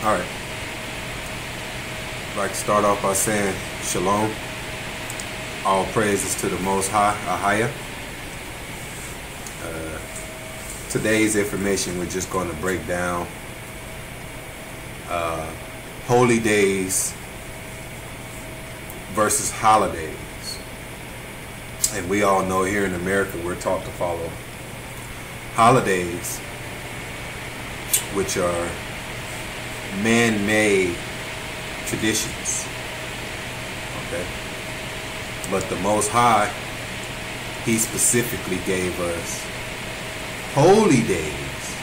All right. I'd like to start off by saying shalom. All praises to the Most High, Ahaya. Today's information, we're just going to break down holy days versus holidays. And we all know here in America we're taught to follow holidays, which are man-made traditions. Okay? But the Most High, He specifically gave us holy days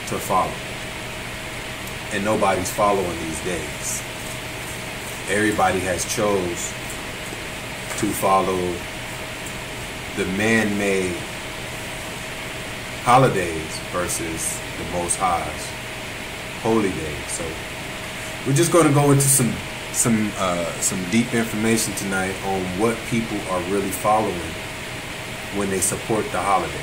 to follow. And nobody's following these days. Everybody has chose to follow the man-made holidays versus the Most High's holy days. So we're just going to go into some deep information tonight on what people are really following when they support the holidays.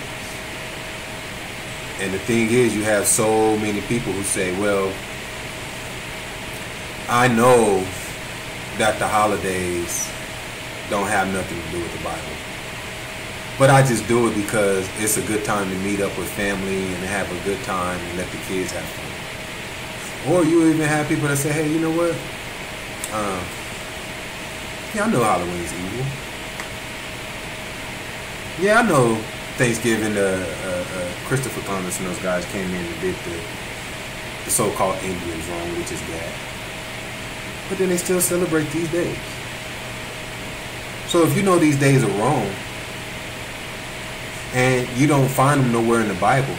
And the thing is, you have so many people who say, well, I know that the holidays don't have nothing to do with the Bible, but I just do it because it's a good time to meet up with family and have a good time and let the kids have fun. Or you even have people that say, hey, you know what? Yeah, I know Halloween's evil. Yeah, I know Thanksgiving, Christopher Columbus and those guys came in and did the so-called Indians wrong, which is bad. But then they still celebrate these days. So if you know these days are wrong, and you don't find them nowhere in the Bible,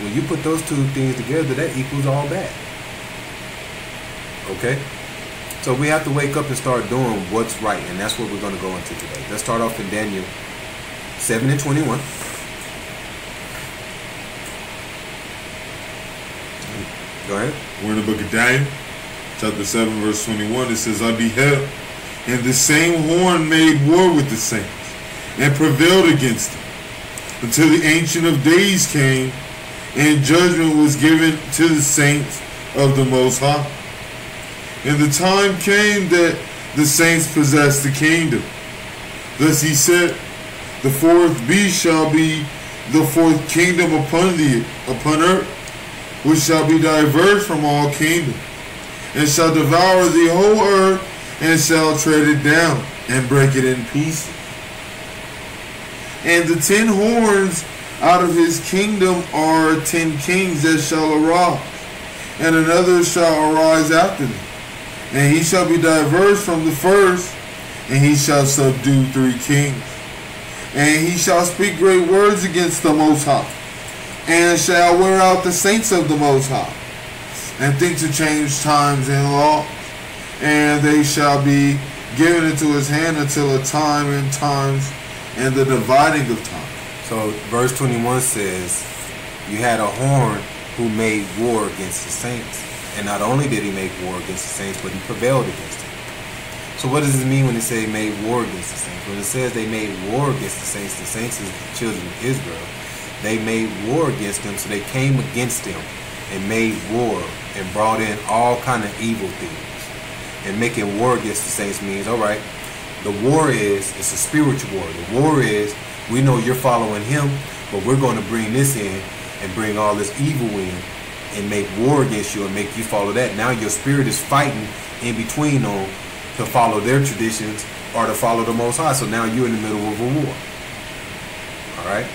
when you put those two things together, that equals all bad. Okay? So we have to wake up and start doing what's right, and that's what we're going to go into today. Let's start off in Daniel 7 and 21. Go ahead. We're in the book of Daniel, chapter 7, verse 21. It says, I beheld, and the same horn made war with the saints, and prevailed against them, until the Ancient of Days came, and judgment was given to the saints of the Most High. And the time came that the saints possessed the kingdom. Thus he said, the fourth beast shall be the fourth kingdom upon earth, which shall be diverse from all kingdoms, and shall devour the whole earth, and shall tread it down, and break it in pieces. And the 10 horns out of his kingdom are 10 kings that shall arise, and another shall arise after them. And he shall be diverse from the first, and he shall subdue 3 kings. And he shall speak great words against the Most High, and shall wear out the saints of the Most High, and think to change times and laws. And they shall be given into his hand until a time and times, and the dividing of time. So verse 21 says, you had a horn who made war against the saints. And not only did he make war against the saints, but he prevailed against them. So what does it mean when they say made war against the saints? When it says they made war against the saints is the children of Israel. They made war against them, so they came against them and made war and brought in all kind of evil things. And making war against the saints means, all right, the war it's a spiritual war. The war is, we know you're following him, but we're going to bring this in and bring all this evil in and make war against you and make you follow that. Now your spirit is fighting in between them to follow their traditions or to follow the Most High. So now you're in the middle of a war. Alright?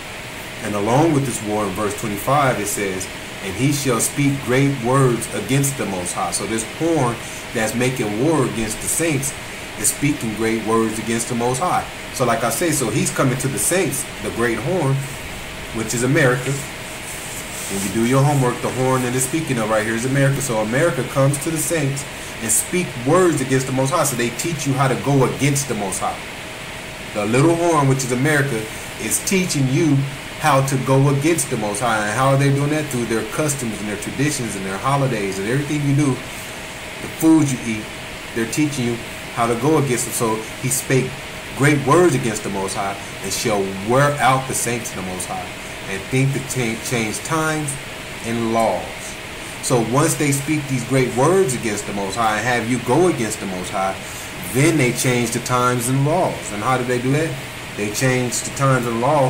And along with this war in verse 25 it says, and he shall speak great words against the Most High. So this horn that's making war against the saints is speaking great words against the Most High. So like I say, so he's coming to the saints, the great horn, which is America. When you do your homework, the horn that is speaking of right here is America. So America comes to the saints and speak words against the Most High. So they teach you how to go against the Most High. The little horn, which is America, is teaching you how to go against the Most High. And how are they doing that? Through their customs and their traditions and their holidays and everything you do, the foods you eat. They're teaching you how to go against them. So he spake great words against the Most High, and shall wear out the saints of the Most High, and think to change times and laws. So once they speak these great words against the Most High and have you go against the Most High, then they change the times and laws. And how do they do that? They change the times and law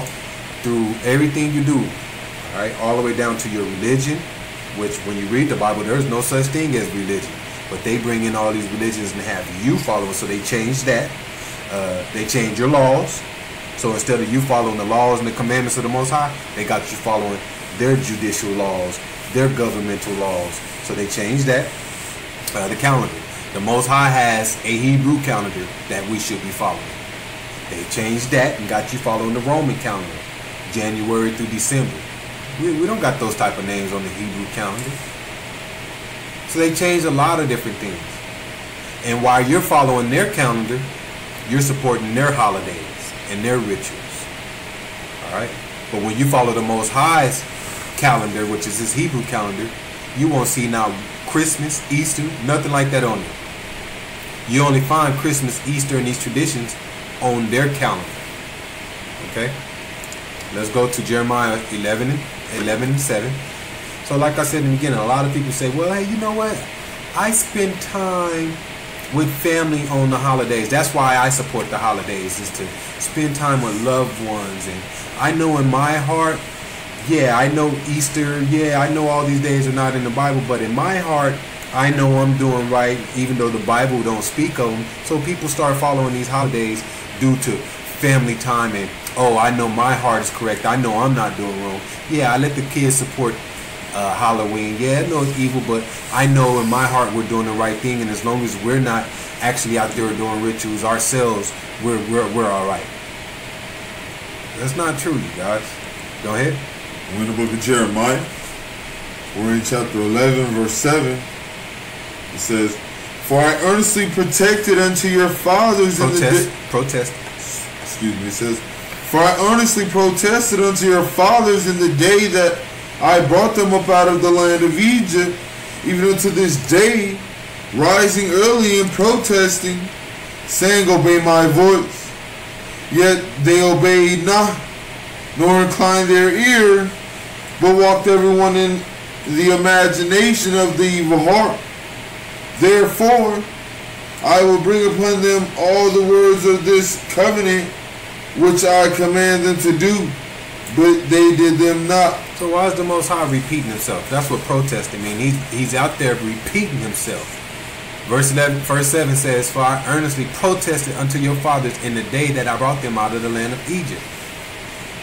through everything you do, all right, all the way down to your religion, which when you read the Bible, there's no such thing as religion. But they bring in all these religions and have you follow it, so they change that. They change your laws. So instead of you following the laws and the commandments of the Most High, they got you following their judicial laws, their governmental laws. So they changed that. The calendar. The Most High has a Hebrew calendar that we should be following. They changed that and got you following the Roman calendar, January through December. We don't got those type of names on the Hebrew calendar. So they changed a lot of different things. And while you're following their calendar, you're supporting their holidays and their rituals. Alright? But when you follow the Most High's calendar, which is his Hebrew calendar, you won't see now Christmas, Easter, nothing like that on it. You only find Christmas, Easter, and these traditions on their calendar. Okay? Let's go to Jeremiah 11 and 7. So like I said in the beginning, a lot of people say, well, hey, you know what? I spend time with family on the holidays. That's why I support the holidays, is to spend time with loved ones. And I know in my heart, yeah, I know Easter, yeah, I know all these days are not in the Bible, but in my heart, I know I'm doing right, even though the Bible don't speak of them. So people start following these holidays due to family time and, oh, I know my heart is correct. I know I'm not doing wrong. Yeah, I let the kids support Halloween. Yeah, I know it's evil, but I know in my heart we're doing the right thing, and as long as we're not actually out there doing rituals ourselves, we're all right. That's not true, you guys. Go ahead. We're in the book of Jeremiah. We're in chapter 11, verse 7. It says, "For I earnestly protected unto your fathers in the day." Protest. Excuse me. It says, "For I earnestly protested unto your fathers in the day that I brought them up out of the land of Egypt, even unto this day, rising early and protesting, saying, Obey my voice. Yet they obeyed not, nor inclined their ear, but walked everyone in the imagination of the evil heart. Therefore, I will bring upon them all the words of this covenant, which I command them to do, but they did them not." So why is the Most High repeating himself? That's what protesting means. He's out there repeating himself. Verse 7 says, "For I earnestly protested unto your fathers in the day that I brought them out of the land of Egypt,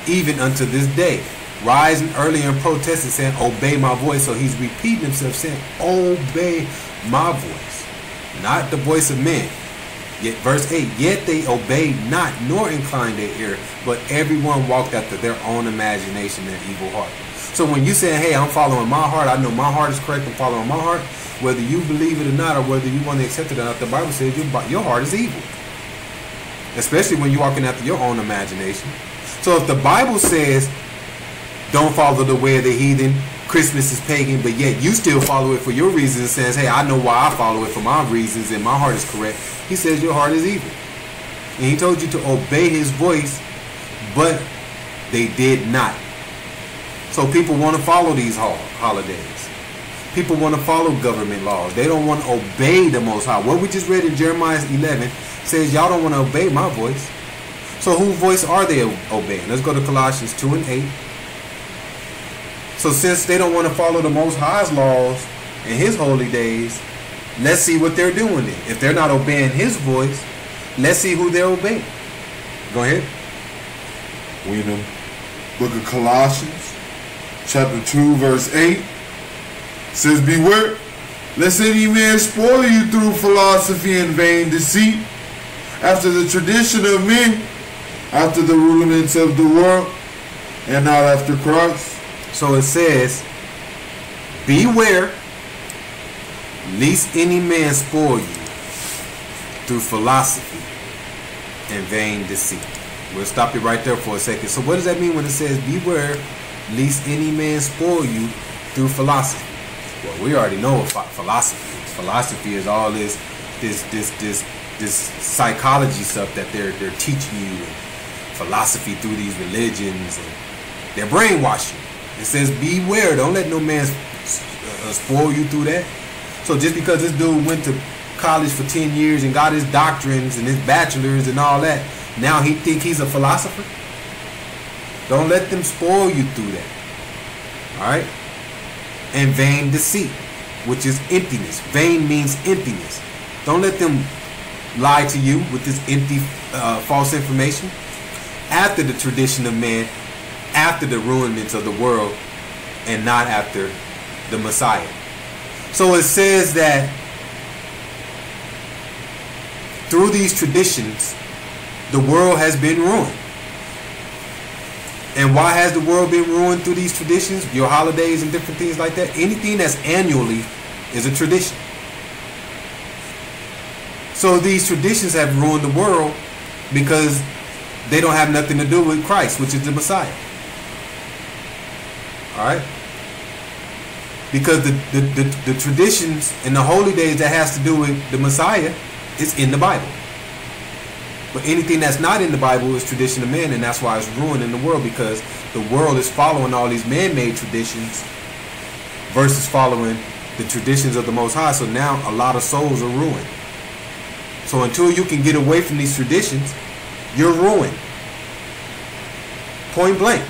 even unto this day, rising early and protesting, saying, Obey my voice." So he's repeating himself, saying, obey my voice, not the voice of men. Yet verse 8, "Yet they obeyed not, nor inclined their ear, but everyone walked after their own imagination, their evil heart." So when you say, hey, I'm following my heart, I know my heart is correct, I'm following my heart, whether you believe it or not, or whether you want to accept it or not, the Bible says your heart is evil. Especially when you're walking after your own imagination. So if the Bible says, don't follow the way of the heathen, Christmas is pagan, but yet you still follow it for your reasons and says, hey, I know why I follow it for my reasons and my heart is correct, he says your heart is evil. And he told you to obey his voice, but they did not. So people want to follow these holidays. People want to follow government laws. They don't want to obey the Most High. What we just read in Jeremiah 11 says y'all don't want to obey my voice. So whose voice are they obeying? Let's go to Colossians 2 and 8. So since they don't want to follow the Most High's laws and his holy days, let's see what they're doing then. If they're not obeying his voice, let's see who they're obeying. Go ahead. We in the book of Colossians, chapter 2, verse 8. Says, "Beware, lest any man spoil you through philosophy and vain deceit, after the tradition of men, after the rudiments of the world, and not after Christ." So it says, beware, lest any man spoil you through philosophy and vain deceit. We'll stop it right there for a second. So what does that mean when it says, beware, lest any man spoil you through philosophy? Well, we already know what philosophy is. Philosophy is all this psychology stuff that they're teaching you, and philosophy through these religions, and they're brainwashing. It says, beware, don't let no man spoil you through that. So just because this dude went to college for 10 years and got his doctrines and his bachelor's and all that, now he think he's a philosopher? Don't let them spoil you through that. Alright? And vain deceit, which is emptiness. Vain means emptiness. Don't let them lie to you with this empty, false information. After the tradition of man, after the ruinments of the world, and not after the Messiah. So it says that through these traditions, the world has been ruined. And why has the world been ruined through these traditions? Your holidays and different things like that. Anything that's annually is a tradition. So these traditions have ruined the world because they don't have nothing to do with Christ, which is the Messiah. Alright? Because the traditions and the holy days that has to do with the Messiah is in the Bible. But anything that's not in the Bible is tradition of man, and that's why it's ruining the world, because the world is following all these man-made traditions versus following the traditions of the Most High. So now a lot of souls are ruined. So until you can get away from these traditions, you're ruined. Point blank.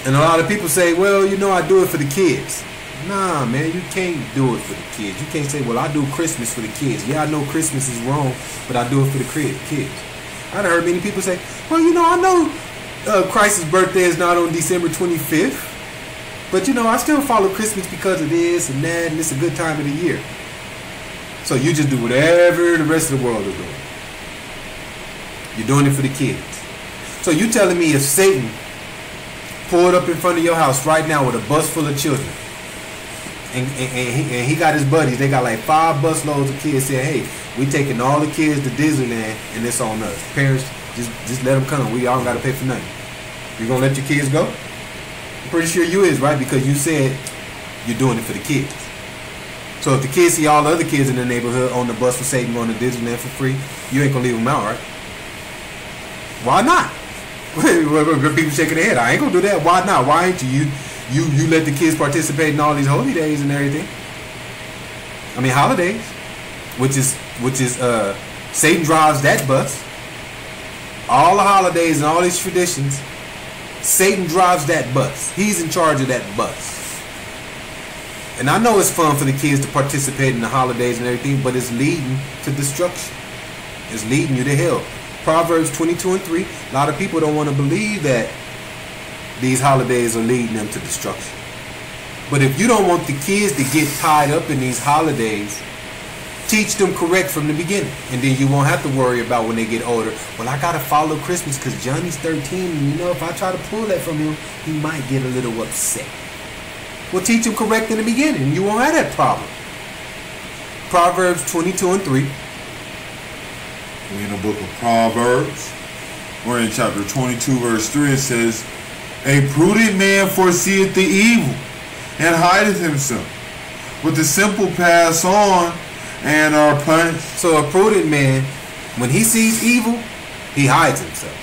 And a lot of people say, well, you know, I do it for the kids. Nah, man, you can't do it for the kids. You can't say, well, I do Christmas for the kids. Yeah, I know Christmas is wrong, but I do it for the kids. I've heard many people say, well, you know, I know Christ's birthday is not on December 25th, but, you know, I still follow Christmas because of this and that, and it's a good time of the year. So you just do whatever the rest of the world is doing. You're doing it for the kids. So you telling me if Satan pulled up in front of your house right now with a bus full of children, and he got his buddies, they got like 5 busloads of kids, saying, hey, we taking all the kids to Disneyland and it's on us. Parents, just let them come. We all got to pay for nothing. You gonna let your kids go? I'm pretty sure you is, right? Because you said you're doing it for the kids. So if the kids see all the other kids in the neighborhood on the bus for Satan going to Disneyland for free, you ain't gonna leave them out, right? Why not? People shaking their head. I ain't gonna do that. Why not? Why ain't you? You let the kids participate in all these holy days and everything. I mean holidays, which is Satan drives that bus. All the holidays and all these traditions, Satan drives that bus. He's in charge of that bus. And I know it's fun for the kids to participate in the holidays and everything, but it's leading to destruction. It's leading you to hell. Proverbs 22:3. A lot of people don't want to believe that these holidays are leading them to destruction. But if you don't want the kids to get tied up in these holidays, teach them correct from the beginning. And then you won't have to worry about when they get older. Well, I got to follow Christmas because Johnny's 13. And you know, if I try to pull that from him, he might get a little upset. Well, teach them correct in the beginning. You won't have that problem. Proverbs 22:3. We're in the book of Proverbs. We're in chapter 22, verse 3. It says, a prudent man foreseeth the evil, and hideth himself. But the simple pass on, and are punished. So a prudent man, when he sees evil, he hides himself.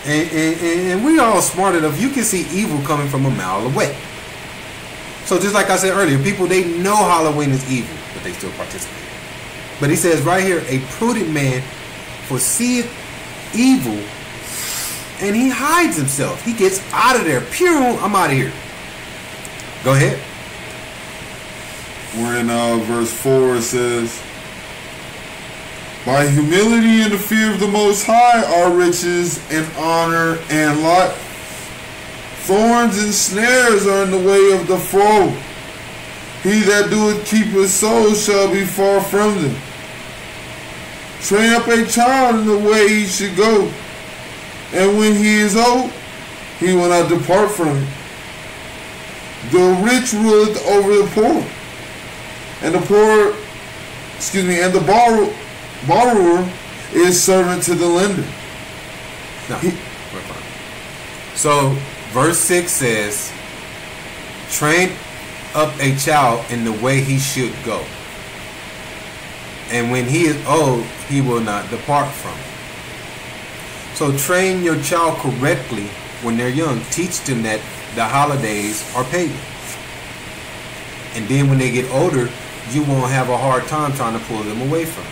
And we all smart enough, you can see evil coming from a mile away. So just like I said earlier, people, they know Halloween is evil, but they still participate. But he says right here, a prudent man foreseeth evil, and he hides himself. He gets out of there. Pure, I'm out of here. Go ahead. We're in verse 4. It says, by humility and the fear of the Most High are riches and honor and life. Thorns and snares are in the way of the foe. He that doeth keep his soul shall be far from them. Train up a child in the way he should go, and when he is old, he will not depart from it. The rich ruleth over the poor, and the borrower is servant to the lender. No, so verse 6 says, train up a child in the way he should go, and when he is old, he will not depart from it. So train your child correctly when they're young. Teach them that the holidays are pagan. And then when they get older, you won't have a hard time trying to pull them away from it.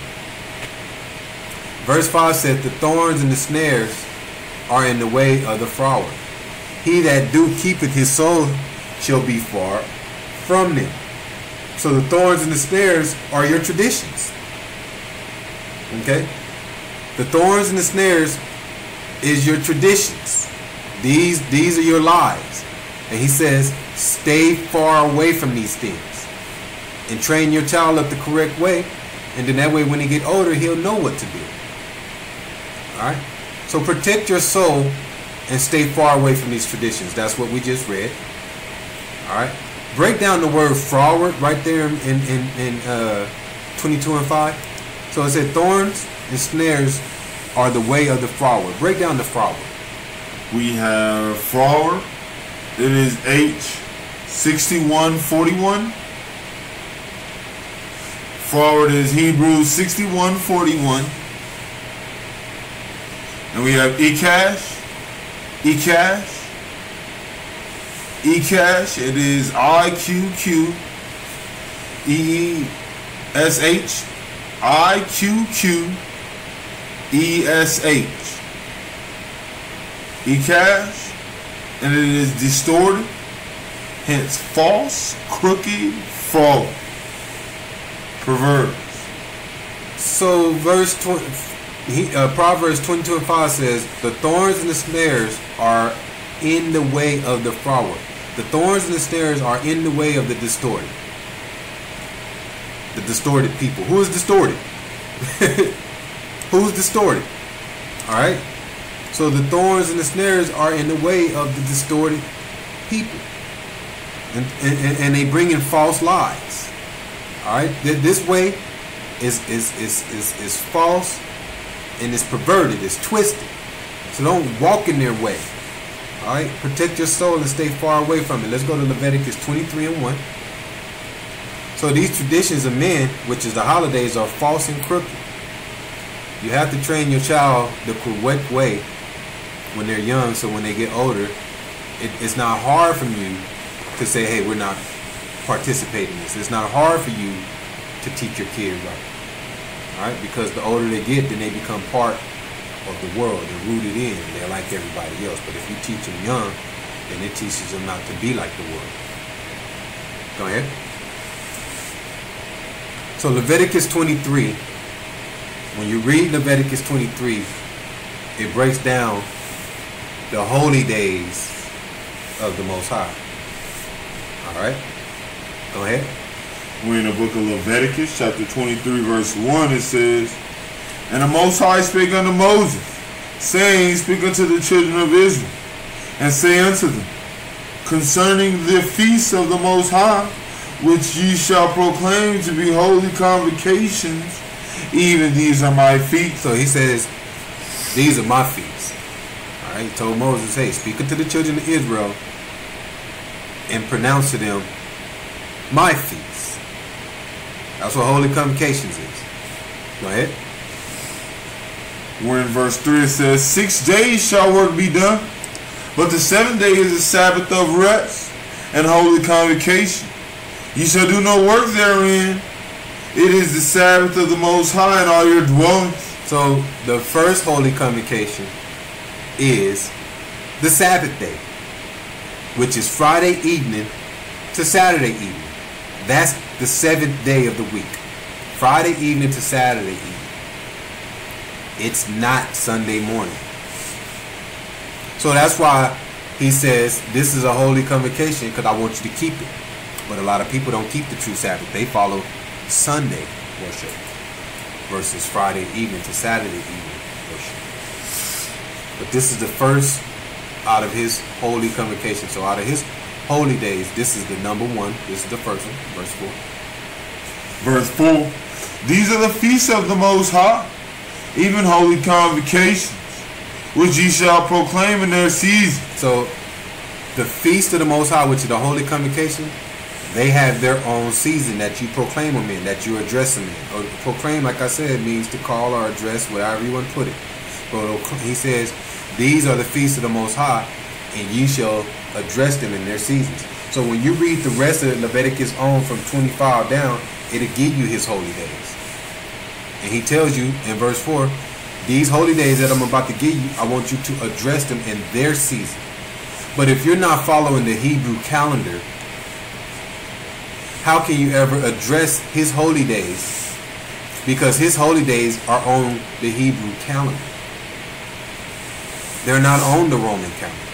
Verse 5 said, the thorns and the snares are in the way of the froward. He that do keepeth his soul shall be far from them. So the thorns and the snares are your traditions. Okay? The thorns and the snares is your traditions. These are your lies. And he says, stay far away from these things. And train your child up the correct way. And then that way when he get older, he'll know what to do. Alright? So protect your soul and stay far away from these traditions. That's what we just read. Alright? Break down the word froward right there in 22 and 5. So it said thorns and snares are the way of the froward. Break down the froward. We have froward. It is H6141. Froward is Hebrews 61:41. And we have Ekash. Ekash, it is IQQEESH. IQQESH. Ekash, and it is distorted, hence false, crooked, fraud, perverse. So Proverbs 22 and 5 says, the thorns and the snares are in the way of the froward. The thorns and the snares are in the way of the distorted. The distorted people. Who is distorted? Who's distorted? Alright? So the thorns and the snares are in the way of the distorted people. And they bring in false lies. Alright? This way is false and it's perverted, it's twisted. So don't walk in their way. Alright? Protect your soul and stay far away from it. Let's go to Leviticus 23 and 1. So these traditions of men, which is the holidays, are false and crooked. You have to train your child the correct way when they're young, so when they get older, it's not hard for you to say, hey, we're not participating in this. It's not hard for you to teach your kid right. Alright? Because the older they get, then they become part of the world. They're rooted in. They're like everybody else. But if you teach them young, then it teaches them not to be like the world. Go ahead. So Leviticus 23, when you read Leviticus 23, it breaks down the holy days of the Most High. Alright? Go ahead. We're in the book of Leviticus, chapter 23, verse 1. It says, and the Most High spake unto Moses, saying, speak unto the children of Israel, and say unto them, concerning the feasts of the Most High, which ye shall proclaim to be holy convocations, even these are my feasts. So he says, these are my feasts. Alright, he told Moses, hey, speak unto the children of Israel and pronounce to them my feasts. That's what holy convocations is. Go ahead. We're in verse 3, it says, 6 days shall work be done, but the 7th day is the Sabbath of rest and holy convocation. Ye shall do no work therein. It is the Sabbath of the Most High in all your dwellings. So the first holy convocation is the Sabbath day, which is Friday evening to Saturday evening. That's the 7th day of the week. Friday evening to Saturday evening. It's not Sunday morning. So that's why he says this is a holy convocation, because I want you to keep it. But a lot of people don't keep the true Sabbath. They follow Sunday worship versus Friday evening to Saturday evening worship. But this is the first out of his holy convocation. So out of his holy days, this is the number one. This is the first one, verse 4. Verse 4. These are the feasts of the Most High, even holy convocations, which ye shall proclaim in their season. So the feast of the Most High, which is the holy convocation, they have their own season that you proclaim them in, that you address them in. Or proclaim, like I said, means to call or address, whatever you want to put it. But he says, these are the feasts of the Most High, and ye shall address them in their seasons. So when you read the rest of Leviticus on from 25 down, it'll give you his holy days. And he tells you in verse 4, these holy days that I'm about to give you, I want you to address them in their season. But if you're not following the Hebrew calendar, how can you ever address his holy days? Because his holy days are on the Hebrew calendar. They're not on the Roman calendar.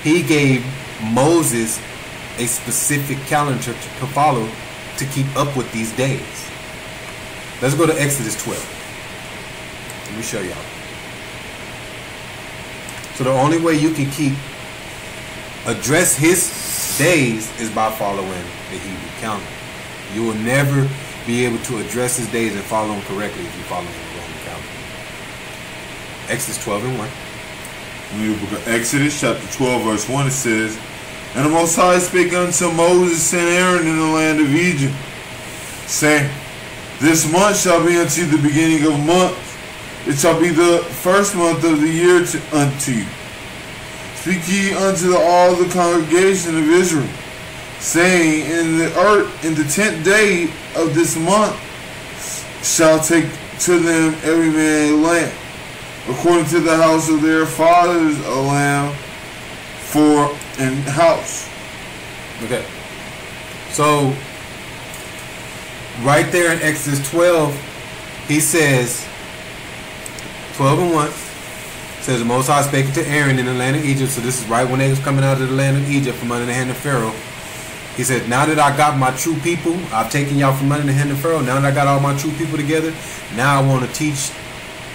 He gave Moses a specific calendar to follow to keep up with these days. Let's go to Exodus 12. Let me show y'all. So the only way you can address his days is by following the Hebrew calendar. You will never be able to address his days and follow them correctly if you follow the Roman calendar. Exodus 12 and 1. In the book of Exodus, chapter 12, verse 1, it says, And the Most High spake unto Moses and Aaron in the land of Egypt, saying, This month shall be unto you the beginning of months. It shall be the first month of the year unto you. Speak ye unto all the congregation of Israel, saying, In the 10th day of this month shall take to them every man a lamb, according to the house of their fathers, a lamb for an house. Okay. So, right there in Exodus 12, he says, 12 and 1, says, The Most High spake to Aaron in the land of Egypt. So this is right when they was coming out of the land of Egypt from under the hand of Pharaoh. He said, now that I got my true people, I've taken y'all from under the hand of Pharaoh. Now that I got all my true people together, now I want to teach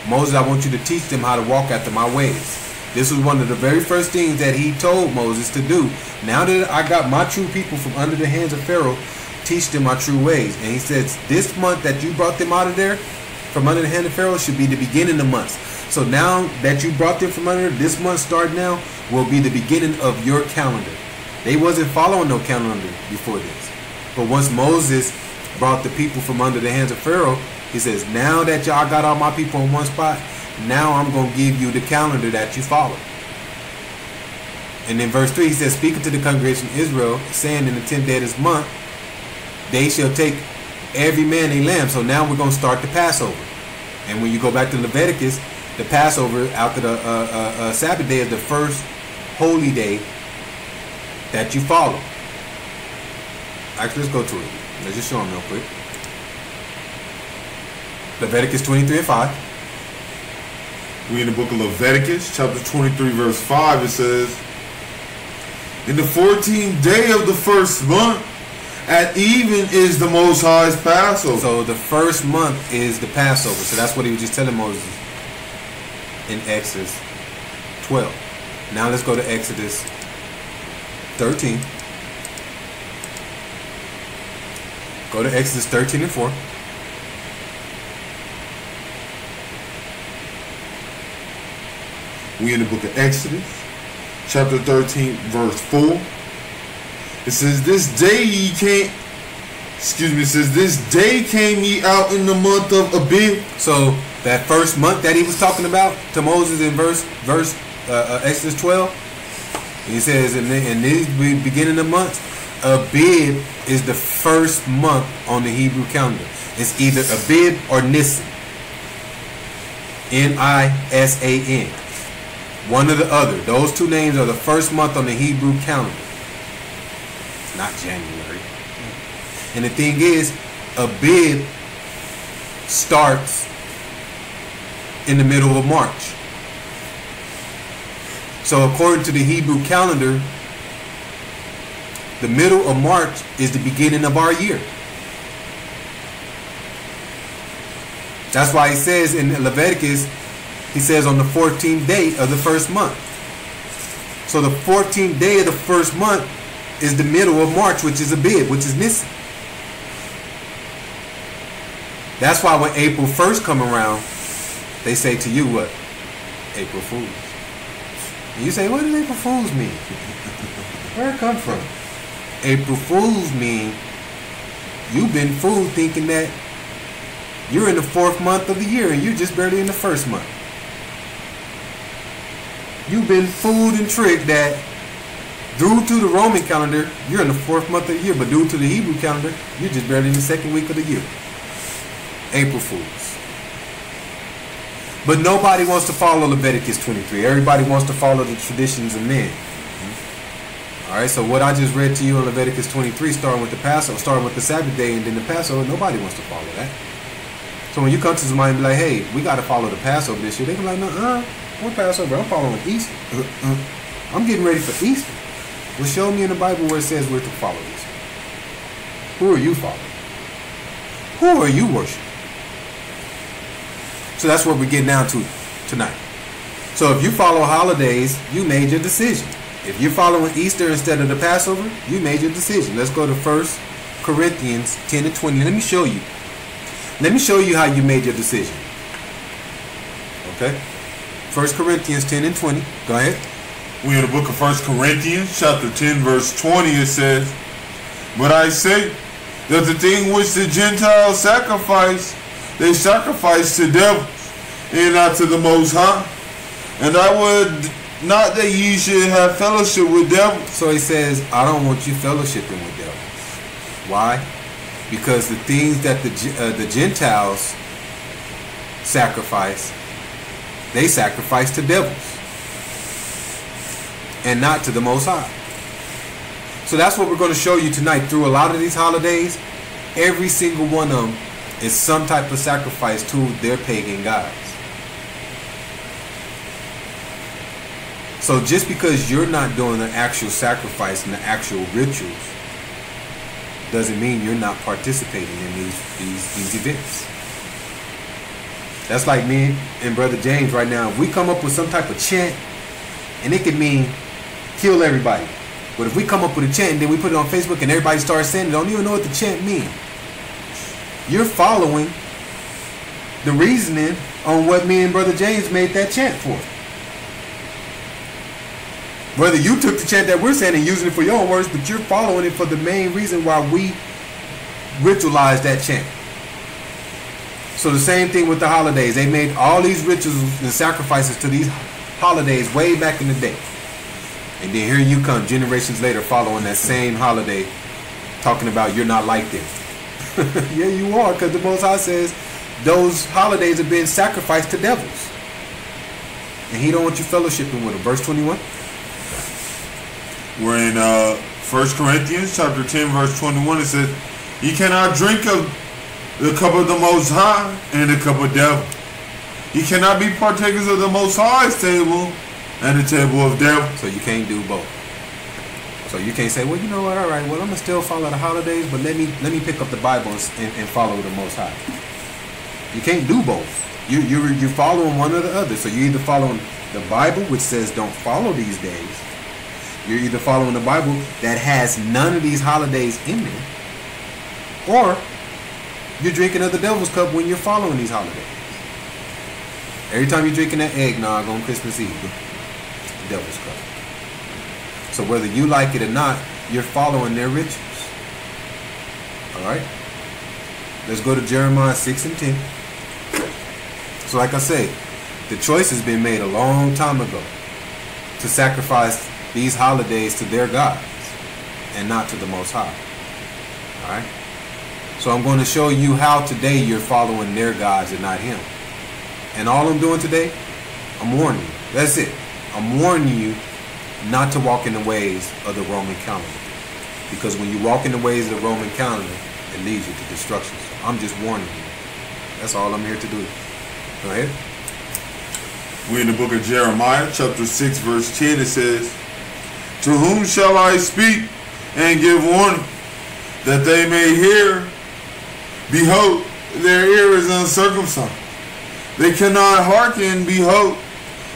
Moses, I want you to teach them how to walk after my ways. This was one of the very first things that he told Moses to do. Now that I got my true people from under the hands of Pharaoh, teach them my true ways. And he says, this month that you brought them out of there, from under the hand of Pharaoh, should be the beginning of months. So now that you brought them from under, this month start now, will be the beginning of your calendar. They wasn't following no calendar before this. But once Moses brought the people from under the hands of Pharaoh, he says, now that y'all got all my people in one spot, now I'm going to give you the calendar that you follow. And in verse 3, he says, Speaking to the congregation of Israel, saying, In the 10th day of this month, they shall take every man a lamb. So now we're going to start the Passover. And when you go back to Leviticus, the Passover after the Sabbath day is the first holy day that you follow. Actually, let's go to it. Let's just show them real quick. Leviticus 23 and 5. We in the book of Leviticus, chapter 23, verse 5, it says, In the 14th day of the first month, at even is the Most High's Passover. So the first month is the Passover. So that's what he was just telling Moses in Exodus 12. Now let's go to Exodus 13. Go to Exodus 13 and 4. We in the book of Exodus, chapter 13, verse 4. It says, This day came ye out in the month of Abib. So that first month that he was talking about to Moses in Exodus 12, he says, in these beginning of months, Abib is the first month on the Hebrew calendar. It's either Abib or Nisan. Nisan. One or the other. Those two names are the first month on the Hebrew calendar. It's not January. And the thing is, Abib starts in the middle of March. So according to the Hebrew calendar, the middle of March is the beginning of our year. That's why he says in Leviticus, he says on the 14th day of the first month. So the 14th day of the first month is the middle of March, which is Abib, which is Nisan. That's why when April 1st come around, they say to you what? April Fools. And you say, what does April Fools mean? Where it come from? April Fools mean you've been fooled thinking that you're in the 4th month of the year and you're just barely in the 1st month. You've been fooled and tricked that Due to the Roman calendar, you're in the 4th month of the year, but due to the Hebrew calendar, you're just barely in the 2nd week of the year. April Fools. But nobody wants to follow Leviticus 23. Everybody wants to follow the traditions of men. Alright, so what I just read to you in Leviticus 23, starting with the Passover, starting with the Sabbath day and then the Passover, nobody wants to follow that. So when you come to somebody and be like, hey, we got to follow the Passover this year, they be like, no, what Passover? I'm following Easter. I'm getting ready for Easter. Well, show me in the Bible where it says we're to follow this. Who are you following? Who are you worshiping? So that's what we're getting down to tonight. So if you follow holidays, you made your decision. If you're following Easter instead of the Passover, you made your decision. Let's go to 1 Corinthians 10 and 20. Let me show you. Let me show you how you made your decision. Okay? 1 Corinthians 10 and 20. Go ahead. We in the book of 1 Corinthians, chapter 10, verse 20, it says, but I say that the thing which the Gentiles sacrifice, they sacrifice to devils, and not to the Most High. And I would not that ye should have fellowship with devils. So he says, I don't want you fellowshipping with devils. Why? Because the things that the Gentiles sacrifice, they sacrifice to devils. And not to the Most High. So that's what we're going to show you tonight. Through a lot of these holidays, every single one of them is some type of sacrifice to their pagan gods. So just because you're not doing the actual sacrifice and the actual rituals doesn't mean you're not participating in these events. That's like me and Brother James right now. If we come up with some type of chant, and it could mean kill everybody. But if we come up with a chant and then we put it on Facebook and everybody starts saying it, don't even know what the chant means. You're following the reasoning on what me and Brother James made that chant for. Whether you took the chant that we're saying and using it for your own words, but you're following it for the main reason why we ritualized that chant. So the same thing with the holidays. They made all these rituals and sacrifices to these holidays way back in the day. And then here you come generations later following that same holiday, talking about you're not like them. Yeah, you are, because the Most High says those holidays have been sacrificed to devils. And he don't want you fellowshipping with them. Verse 21. We're in 1 Corinthians chapter 10, verse 21. It says, ye cannot drink of the cup of the Most High and the cup of devil. You cannot be partakers of the Most High's table and the table of devil. So you can't do both. So you can't say, well, you know what, all right, well, I'm going to still follow the holidays, but let me pick up the Bible and follow the Most High. You can't do both. You're following one or the other. So you're either following the Bible, which says don't follow these days. You're either following the Bible that has none of these holidays in there, or you're drinking of the devil's cup when you're following these holidays. Every time you're drinking that eggnog on Christmas Eve, the devil's cup. So whether you like it or not, you're following their rituals. Alright? Let's go to Jeremiah 6 and 10. So like I say, the choice has been made a long time ago to sacrifice these holidays to their gods and not to the Most High. Alright? So I'm going to show you how today you're following their gods and not him. And all I'm doing today, I'm warning you. That's it. I'm warning you not to walk in the ways of the Roman calendar. Because when you walk in the ways of the Roman calendar, it leads you to destruction. So I'm just warning you. That's all I'm here to do. Go ahead. We're in the book of Jeremiah, chapter 6, verse 10. It says, to whom shall I speak and give warning, that they may hear? Behold, their ear is uncircumcised. They cannot hearken. Behold,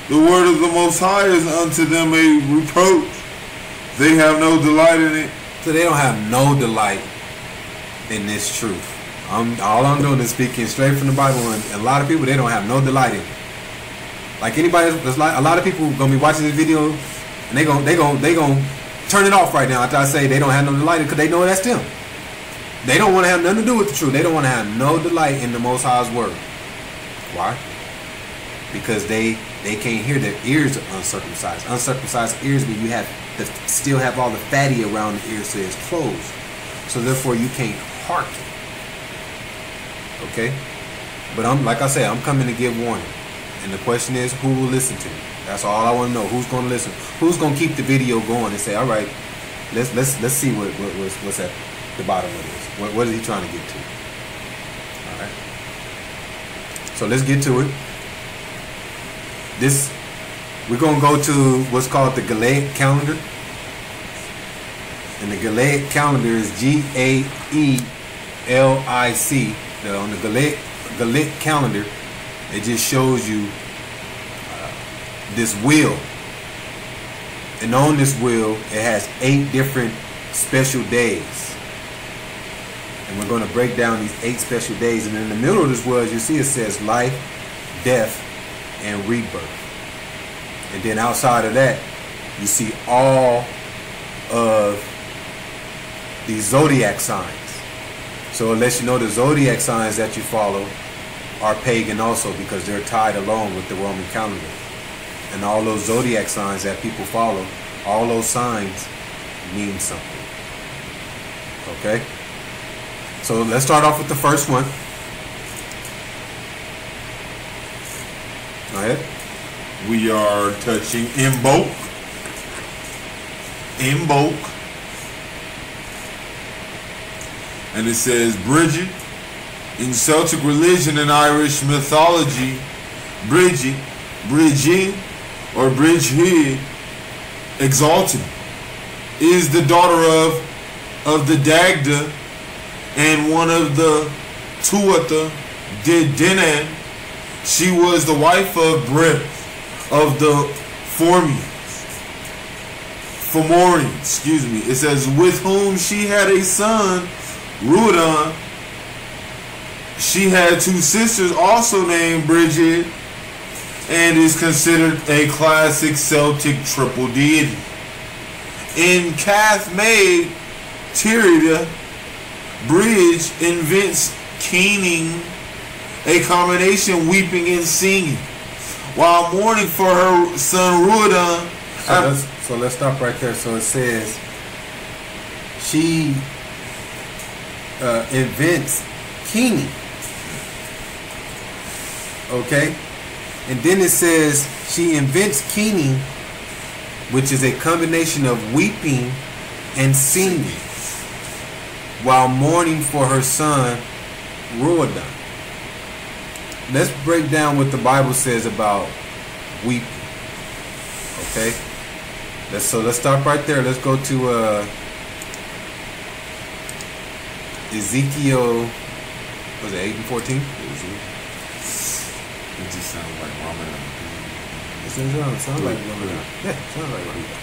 the word of the Most High is unto them a reproach. They have no delight in it. So they don't have no delight in this truth. All I'm doing is speaking straight from the Bible, and a lot of people, they don't have no delight in it. Like anybody, there's like a lot of people gonna be watching this video, and they gonna turn it off right now after I say they don't have no delight in it, because they know that's them. They don't want to have nothing to do with the truth. They don't want to have no delight in the Most High's word. Why? Because they they can't hear. Their ears are uncircumcised. Uncircumcised ears mean you have still have all the fatty around the ears, so it's closed. So therefore you can't hearken. Okay? But like I said, I'm coming to give warning. And the question is, who will listen to me? That's all I want to know. Who's going to listen? Who's going to keep the video going and say, all right, let's see what's at the bottom of this. What is he trying to get to? All right. So let's get to it. We're going to go to what's called the Galaic calendar. And the Galaic calendar is Gaelic. On the Galaic calendar, it just shows you this wheel. And on this wheel, it has 8 different special days. And we're going to break down these 8 special days. And in the middle of this wheel, as you see, it says life, death, and rebirth. And then outside of that, you see all of the zodiac signs. So it lets you know the zodiac signs that you follow are pagan also, because they're tied along with the Roman calendar. And all those zodiac signs that people follow, all those signs mean something. Okay? So let's start off with the first one. Go ahead. We are touching Imbolc. And it says, Bridget. In Celtic religion and Irish mythology, Bridget, or Bridget, exalted, is the daughter of the Dagda and one of the Tuatha de Danann. She was the wife of Brith of the Fomorians. It says, with whom she had a son, Rudan. She had 2 sisters also named Bridget, and is considered a classic Celtic triple deity. In Cath Maid Tyrida, Bridge invents keening, a combination weeping and singing, while mourning for her son Rudan. So let's stop right there. So it says she invents keening. Okay? And then it says she invents keening, which is a combination of weeping and singing, while mourning for her son Ruadan. Let's break down what the Bible says about weeping. Okay? Let's stop right there. Let's go to Ezekiel, was it 8 and 14? It just sounds like Ramadan. It sounds like Ramadan. Yeah, sounds like Ramadan.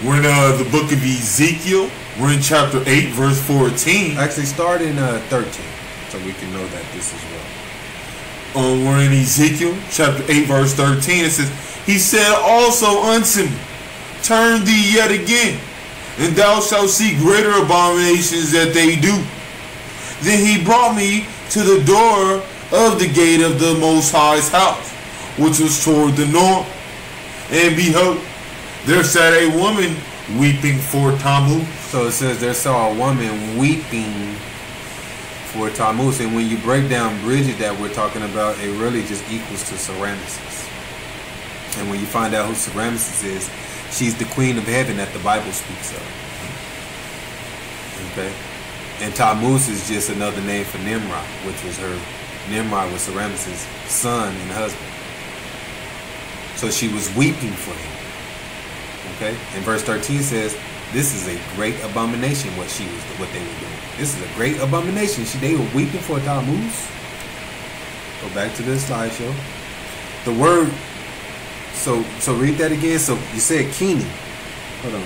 We're in the book of Ezekiel. We're in chapter 8, verse 14. Actually, start in 13, so we can know that this is well. We're in Ezekiel, chapter 8, verse 13. It says, he said also unto me, turn thee yet again, and thou shalt see greater abominations that they do. Then he brought me to the door of the gate of the Most High's house, which was toward the north. And behold, there sat a woman weeping for Tammuz. So it says there saw a woman weeping for Tammuz. And when you break down Bridget that we're talking about, it really just equals to Semiramis. And when you find out who Semiramis is, she's the queen of heaven that the Bible speaks of. Okay? And Tammuz is just another name for Nimrod, which was her. Nimrod was Semiramis' son and husband. So she was weeping for him. Okay? And verse 13 says, this is a great abomination what they were doing. This is a great abomination. They were weeping for Tammuz. Go back to this slideshow. The word, so read that again. So you said keening. Hold on.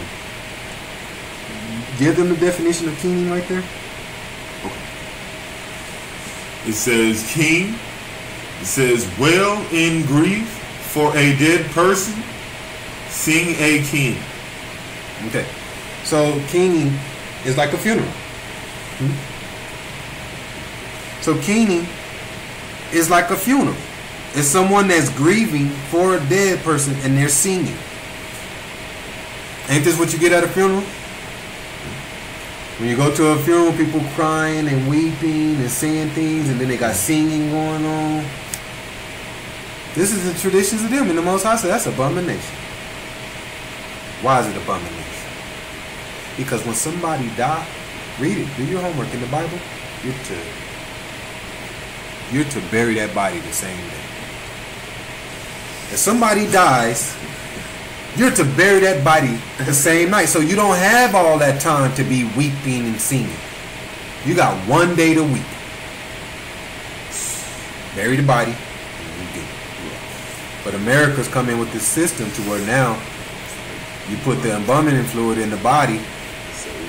Give them the definition of keening right there. Okay. It says king. It says wail in grief for a dead person. Sing a king. Okay. So keening is like a funeral. So keening is like a funeral. It's someone that's grieving for a dead person and they're singing. Ain't this what you get at a funeral? When you go to a funeral, people crying and weeping and saying things, and then they got singing going on. This is the traditions of them, and the Most High said that's abomination. Why is it abomination? Because when somebody dies, read it, do your homework in the Bible, you're to bury that body the same day. If somebody dies, you're to bury that body the same night. So you don't have all that time to be weeping and singing. You got one day to weep. Bury the body. But America's come in with this system to where now you put the embalming fluid in the body,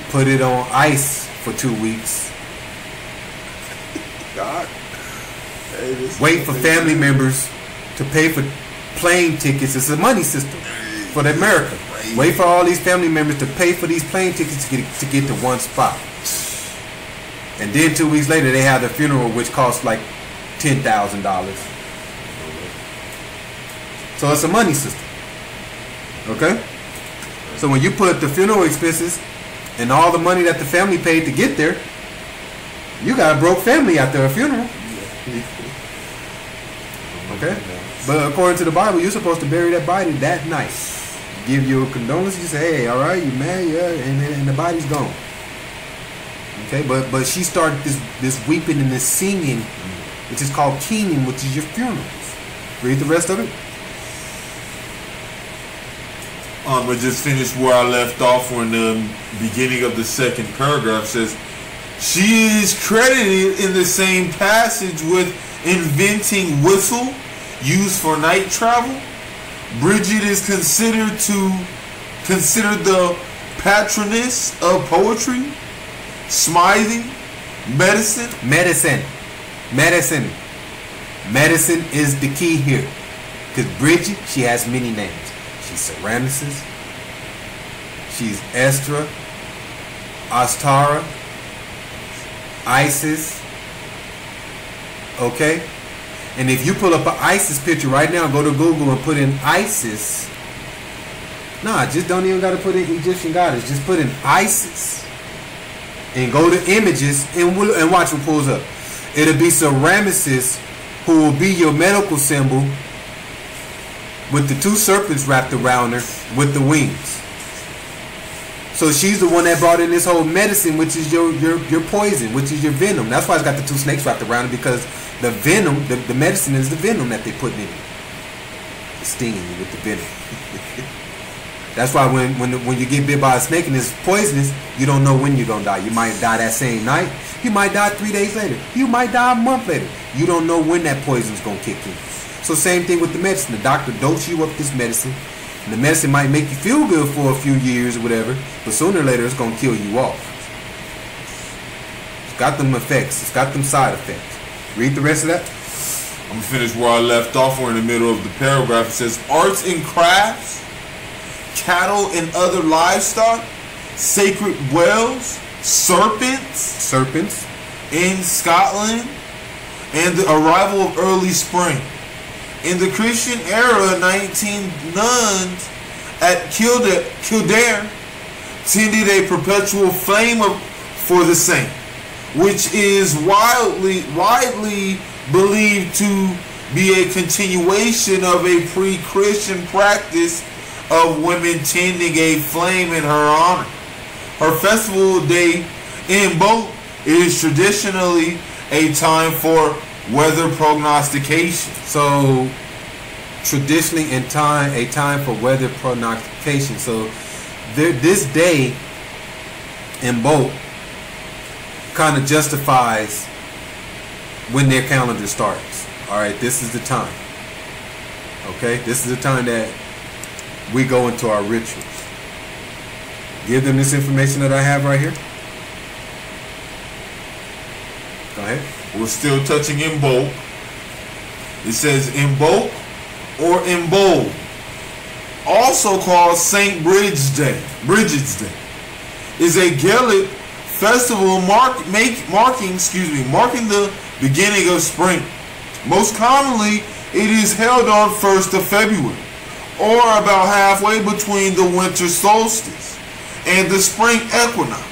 put it on ice for 2 weeks. God. Hey, wait for family members to pay for plane tickets. It's a money system for America. Wait for all these family members to pay for these plane tickets to get to one spot. And then 2 weeks later, they have the funeral, which costs like $10,000. So it's a money system. Okay? So when you put the funeral expenses and all the money that the family paid to get there, you got a broke family after a funeral. Okay? But according to the Bible, you're supposed to bury that body that night. Give your condolences. You say, hey, all right, you mad? Yeah, and the body's gone. Okay? But she started this weeping and this singing, which is called keening, which is your funerals. Read the rest of it. I just finished where I left off when the beginning of the second paragraph says, she is credited in the same passage with inventing whistle used for night travel. Bridget is considered the patroness of poetry, smithing, medicine. Medicine is the key here. Because Bridget, she has many names. She's Ceramicus, she's Estra, Astara, Isis. Okay? And if you pull up an ISIS picture right now, go to Google and put in ISIS. Nah, just don't even got to put in Egyptian goddess. Just put in ISIS. And go to images and watch what pulls up. It'll be Ceramicus, who will be your medical symbol, with the 2 serpents wrapped around her with the wings. So she's the one that brought in this whole medicine, which is your poison, which is your venom. That's why it's got the 2 snakes wrapped around it, because the venom, the medicine is the venom that they put in it. It's stinging you with the venom. That's why when you get bit by a snake and it's poisonous, you don't know when you're going to die. You might die that same night. You might die 3 days later. You might die a month later. You don't know when that poison's going to kick in. So same thing with the medicine. The doctor doses you up this medicine, and the medicine might make you feel good for a few years or whatever, but sooner or later it's going to kill you off. It's got them effects. It's got them side effects. Read the rest of that. I'm going to finish where I left off. We're in the middle of the paragraph. It says, arts and crafts, cattle and other livestock, sacred wells, serpents in Scotland, and the arrival of early spring. In the Christian era, 19 nuns at Kildare tended a perpetual flame for the saint, which is widely believed to be a continuation of a pre-Christian practice of women tending a flame in her honor. Her festival day in Boat is traditionally a time for weather prognostication. So traditionally a time for weather prognostication. So this day in Boat kind of justifies when their calendar starts. All right, this is the time. Okay, this is the time that we go into our rituals. Give them this information that I have right here. Go ahead. We're still touching in Bolt. It says in Bolt or in Bowl, also called St. Bridget's Day, is a Gaelic festival marking the beginning of spring. Most commonly It is held on 1st of February, or about halfway between the winter solstice and the spring equinox.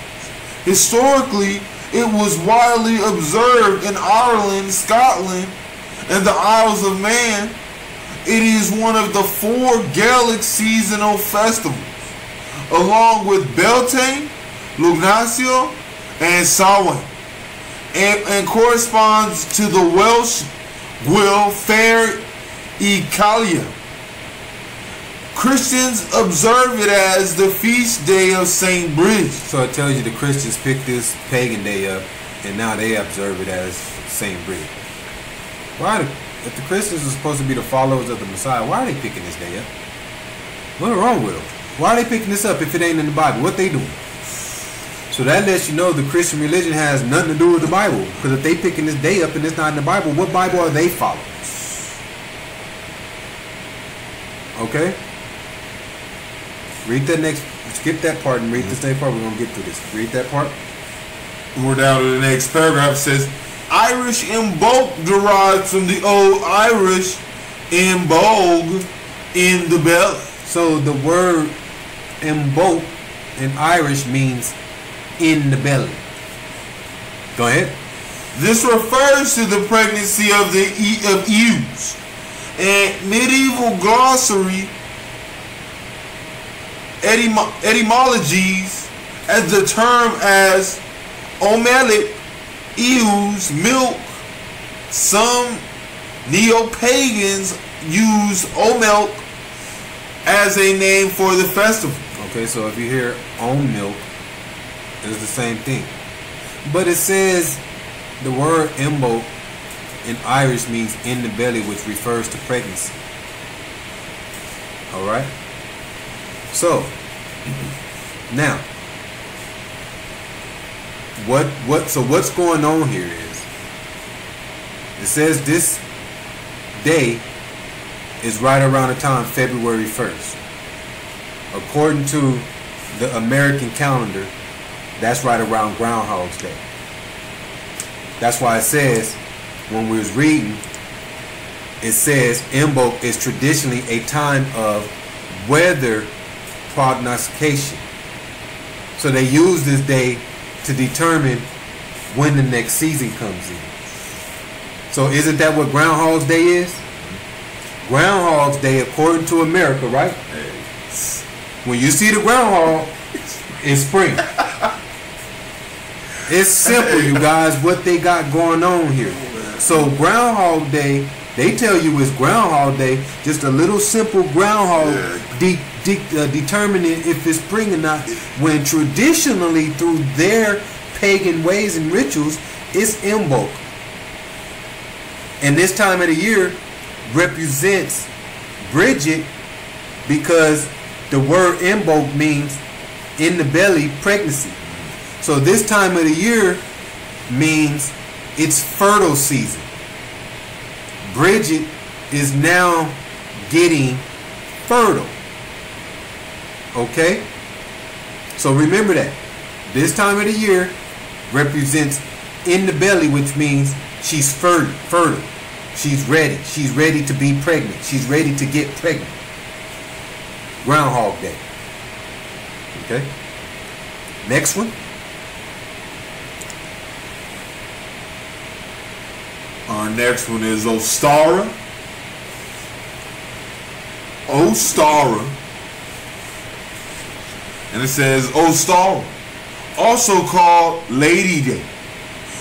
Historically, it was widely observed in Ireland, Scotland, and the Isles of Man. It is one of the 4 Gaelic seasonal festivals, along with Beltane, Lugnacio, and Samhain, and corresponds to the Welsh Gwyl Fair y Calia. Christians observe it as the feast day of St. Bridget. So it tells you the Christians picked this pagan day up, and now they observe it as St. Bridget. Why? If the Christians are supposed to be the followers of the Messiah, why are they picking this day up? What's wrong with them? Why are they picking this up if it ain't in the Bible? What they doing? So that lets you know the Christian religion has nothing to do with the Bible. Because if they picking this day up and it's not in the Bible, what Bible are they following? Okay? Read that next, skip that part and read this next part. We're going to get through this. Read that part. We're down to the next paragraph. It says, Irish imbolc derives from the old Irish imbolg, in the belly. So the word imbolc in Irish means in the belly. Go ahead. This refers to the pregnancy of ewes. And medieval glossary etymologies as the term as omelet, ewes, milk. Some neo-pagans use omelk as a name for the festival. Okay, so if you hear own milk, it's the same thing. But it says the word imbolc in Irish means in the belly, which refers to pregnancy. Alright? So, now, what's going on here is, it says this day is right around the time February 1st. According to the American calendar, that's right around Groundhog's Day. That's why it says, when we was reading, it says Imbolc is traditionally a time of weather prognostication. So they use this day to determine when the next season comes in. So isn't that what Groundhog's Day is? Groundhog's Day, according to America, right? When you see the groundhog, it's spring. It's simple, you guys, what they got going on here. So Groundhog Day, they tell you it's Groundhog Day, just a little simple groundhog determining if it's spring or not, when traditionally through their pagan ways and rituals, it's Imbolc. And this time of the year represents Bridget, because the word Imbolc means in the belly, pregnancy. So this time of the year means it's fertile season. Bridget is now getting fertile. Okay? So remember that. This time of the year represents in the belly, which means she's fertile. She's ready. She's ready to be pregnant. She's ready to get pregnant. Groundhog Day. Okay? Next one. Our next one is Ostara. Ostara. And it says Ostara, also called Lady Day,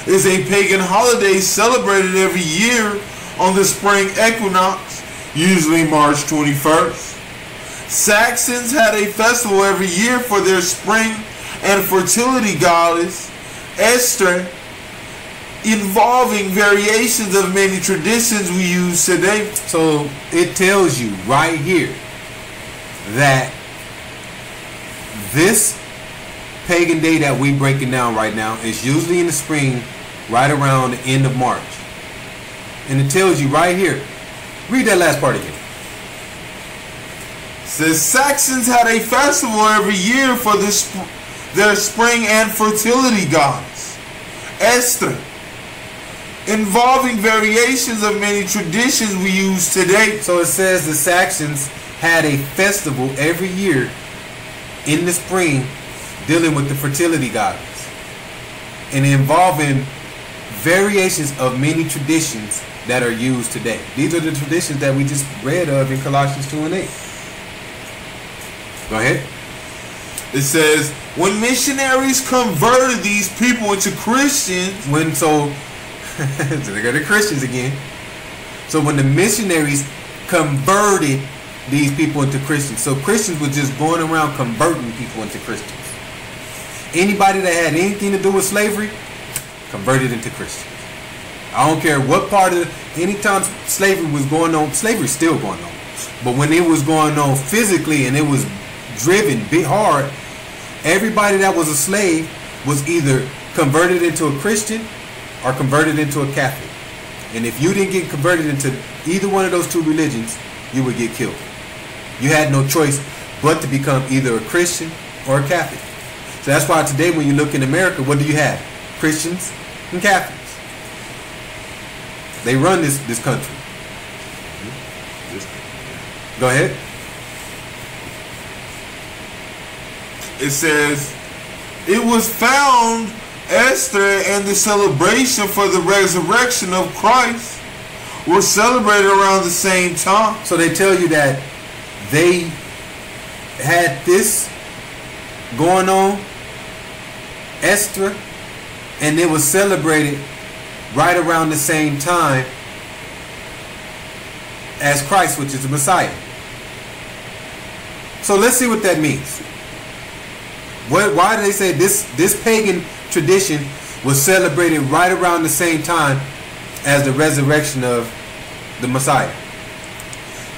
is a pagan holiday celebrated every year on the spring equinox, usually March 21st. Saxons had a festival every year for their spring and fertility goddess, Esther, involving variations of many traditions we use today. So it tells you right here that this pagan day that we breaking down right now is usually in the spring, right around the end of March. And it tells you right here. Read that last part again. It says Saxons had a festival every year for their spring and fertility goddess, Esther, involving variations of many traditions we use today. So it says the Saxons had a festival every year in the spring dealing with the fertility goddess and involving variations of many traditions that are used today. These are the traditions that we just read of in Colossians 2 and 8. Go ahead. It says, when missionaries converted these people into Christians, So they go to Christians again. So when the missionaries converted these people into Christians, so Christians were just going around converting people into Christians. Anybody that had anything to do with slavery, converted into Christians. I don't care what part of anytime slavery was going on, slavery's still going on. But when it was going on physically and it was driven big hard, everybody that was a slave was either converted into a Christian or converted into a Catholic. And if you didn't get converted into either one of those two religions, you would get killed. You had no choice but to become either a Christian or a Catholic. So that's why today when you look in America, what do you have? Christians and Catholics. They run this country. Go ahead. it says, it was found Esther and the celebration for the resurrection of Christ were celebrated around the same time. So they tell you that they had this going on, Esther, and it was celebrated right around the same time as Christ, which is the Messiah. So let's see what that means. Why do they say this pagan tradition was celebrated right around the same time as the resurrection of the Messiah?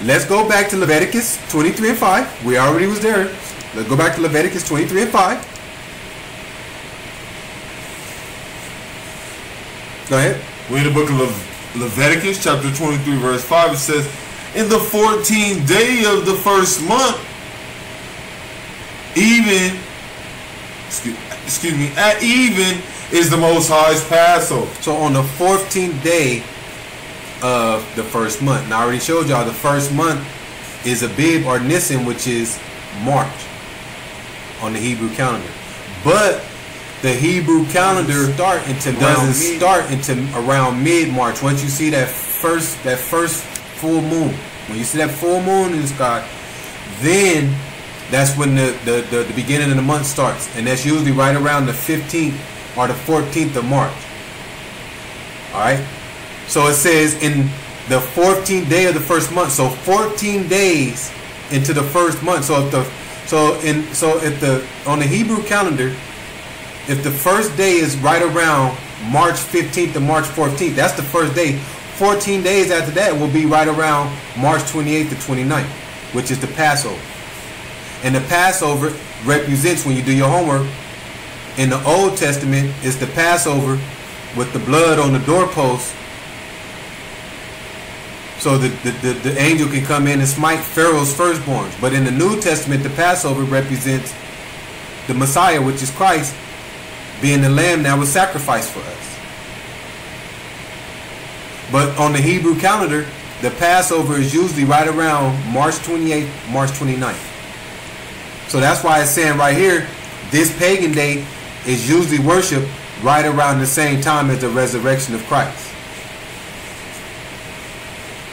Let's go back to Leviticus 23 and 5. We already was there. Let's go back to Leviticus 23 and 5. Go ahead. We're in the book of Leviticus, chapter 23, verse 5. It says, in the 14th day of the first month, at even is the Most High's Passover. So on the 14th day of the first month. And I already showed y'all the first month is Abib or Nisan, which is March on the Hebrew calendar. But the Hebrew calendar doesn't start until around mid-March. Once you see that first full moon, when you see that full moon in the sky, then that's when the beginning of the month starts, and that's usually right around the 15th or the 14th of March. All right. So it says in the 14th day of the first month. So 14 days into the first month. So on the Hebrew calendar, if the first day is right around March 15th to March 14th, that's the first day. 14 days after that will be right around March 28th to 29th, which is the Passover. And the Passover represents, when you do your homework, in the Old Testament, it's the Passover with the blood on the doorpost, so the angel can come in and smite Pharaoh's firstborns. But in the New Testament, the Passover represents the Messiah, which is Christ, being the lamb that was sacrificed for us. But on the Hebrew calendar, the Passover is usually right around March 28th, March 29th. So that's why it's saying right here, this pagan day is usually worshipped right around the same time as the resurrection of Christ.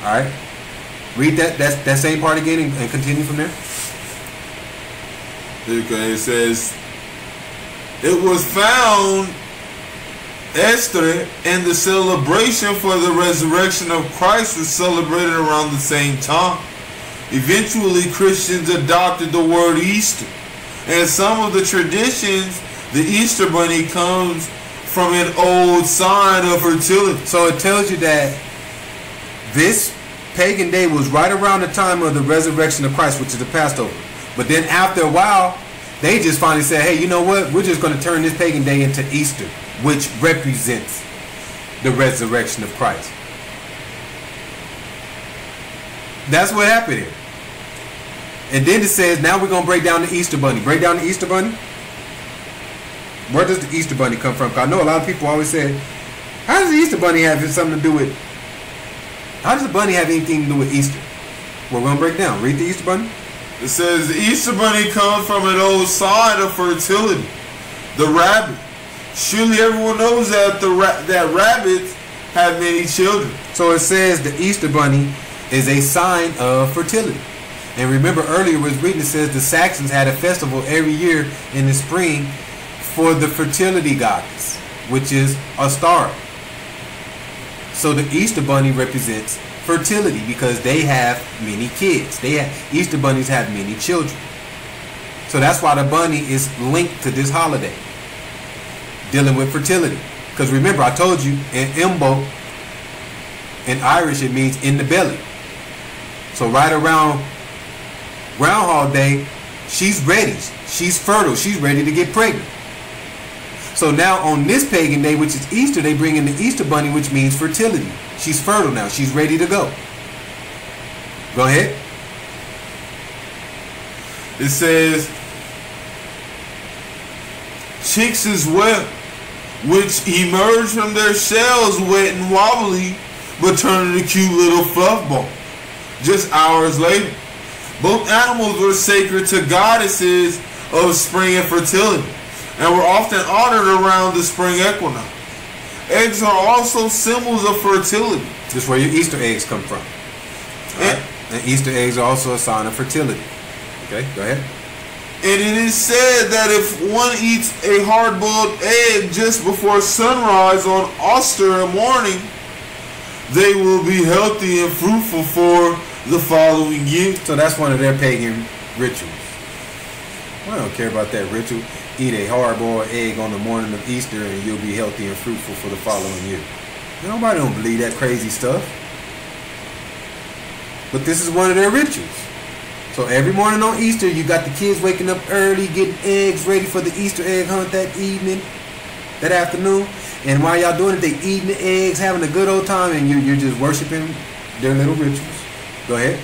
All right, read that same part again and continue from there. Okay, it says, it was found Esther and the celebration for the resurrection of Christ was celebrated around the same time. Eventually, Christians adopted the word Easter. And some of the traditions, the Easter bunny comes from an old sign of fertility. So it tells you that this pagan day was right around the time of the resurrection of Christ, which is the Passover. But then after a while, they just finally said, hey, you know what? We're just going to turn this pagan day into Easter, which represents the resurrection of Christ. That's what happened here. And then it says, now we're going to break down the Easter bunny. Break down the Easter bunny? Where does the Easter bunny come from? 'Cause I know a lot of people always say How does the Easter Bunny have something to do with? How does the bunny have anything to do with Easter? We're gonna break down. Read the Easter Bunny. It says the Easter Bunny comes from an old sign of fertility, the rabbit. Surely everyone knows that that rabbits have many children. So it says the Easter Bunny is a sign of fertility. And remember earlier was reading, it says the Saxons had a festival every year in the spring for the fertility goddess, which is Ostara. So the Easter Bunny represents fertility because they have many kids. Easter bunnies have many children. So that's why the bunny is linked to this holiday, dealing with fertility. Because remember, I told you in Imbo, in Irish, it means in the belly. So right around Groundhog Day, she's ready. She's fertile. She's ready to get pregnant. So now on this pagan day, which is Easter, they bring in the Easter Bunny, which means fertility. She's fertile now. She's ready to go. Go ahead. It says, chicks as well, which emerge from their shells wet and wobbly, but turn into cute little fluff ball just hours later. Both animals were sacred to goddesses of spring and fertility, and were often honored around the spring equinox. Eggs are also symbols of fertility. This is where your Easter eggs come from. And Easter eggs are also a sign of fertility. Okay, go ahead. And it is said that if one eats a hard-boiled egg just before sunrise on Easter morning, they will be healthy and fruitful for the following year. So that's one of their pagan rituals. I don't care about that ritual. Eat a hard-boiled egg on the morning of Easter and you'll be healthy and fruitful for the following year. Nobody don't believe that crazy stuff. But this is one of their rituals. So every morning on Easter, you got the kids waking up early, getting eggs ready for the Easter egg hunt that evening, that afternoon. And while y'all doing it, they eating the eggs, having a good old time, and you're just worshiping their little rituals. Go ahead.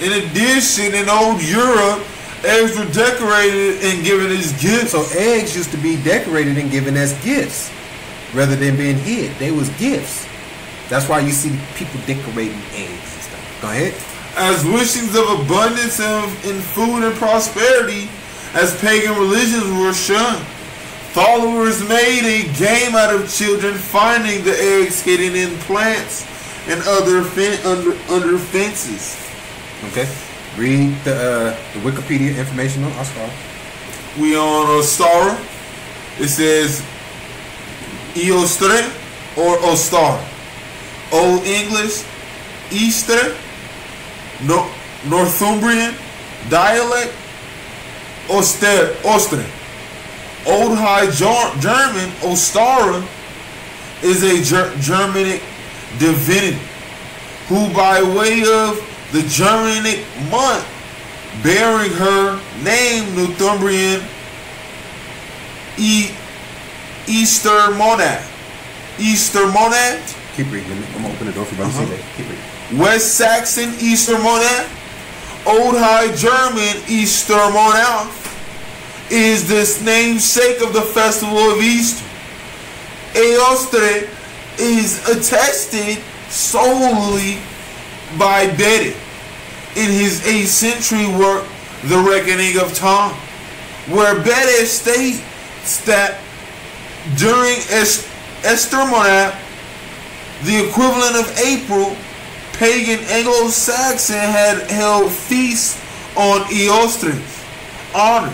In addition, in old Europe, eggs were decorated and given as gifts. So eggs used to be decorated and given as gifts rather than being hid. They was gifts. That's why you see people decorating eggs and stuff. Go ahead. As wishings of abundance in food and prosperity, as pagan religions were shunned. Followers made a game out of children finding the eggs hidden in plants and other under fences. Okay. Read the Wikipedia information on Ostara. We on Ostara. It says Eostre or Ostar. Old English, Easter, Northumbrian dialect, Ostre. Old High German, Ostara, is a Germanic divinity who, by way of the Germanic month bearing her name, Northumbrian Easter monad. Easter monad. Keep reading. I'm gonna open the door for you to see that. Keep reading. West Saxon Easter monad. Old High German Easter monad is this namesake of the festival of Easter. Eostre is attested solely by Bede in his 8th century work, The Reckoning of Time, where Bede states that during Easter monad, the equivalent of April, pagan Anglo-Saxon had held feasts on Eostre's honor,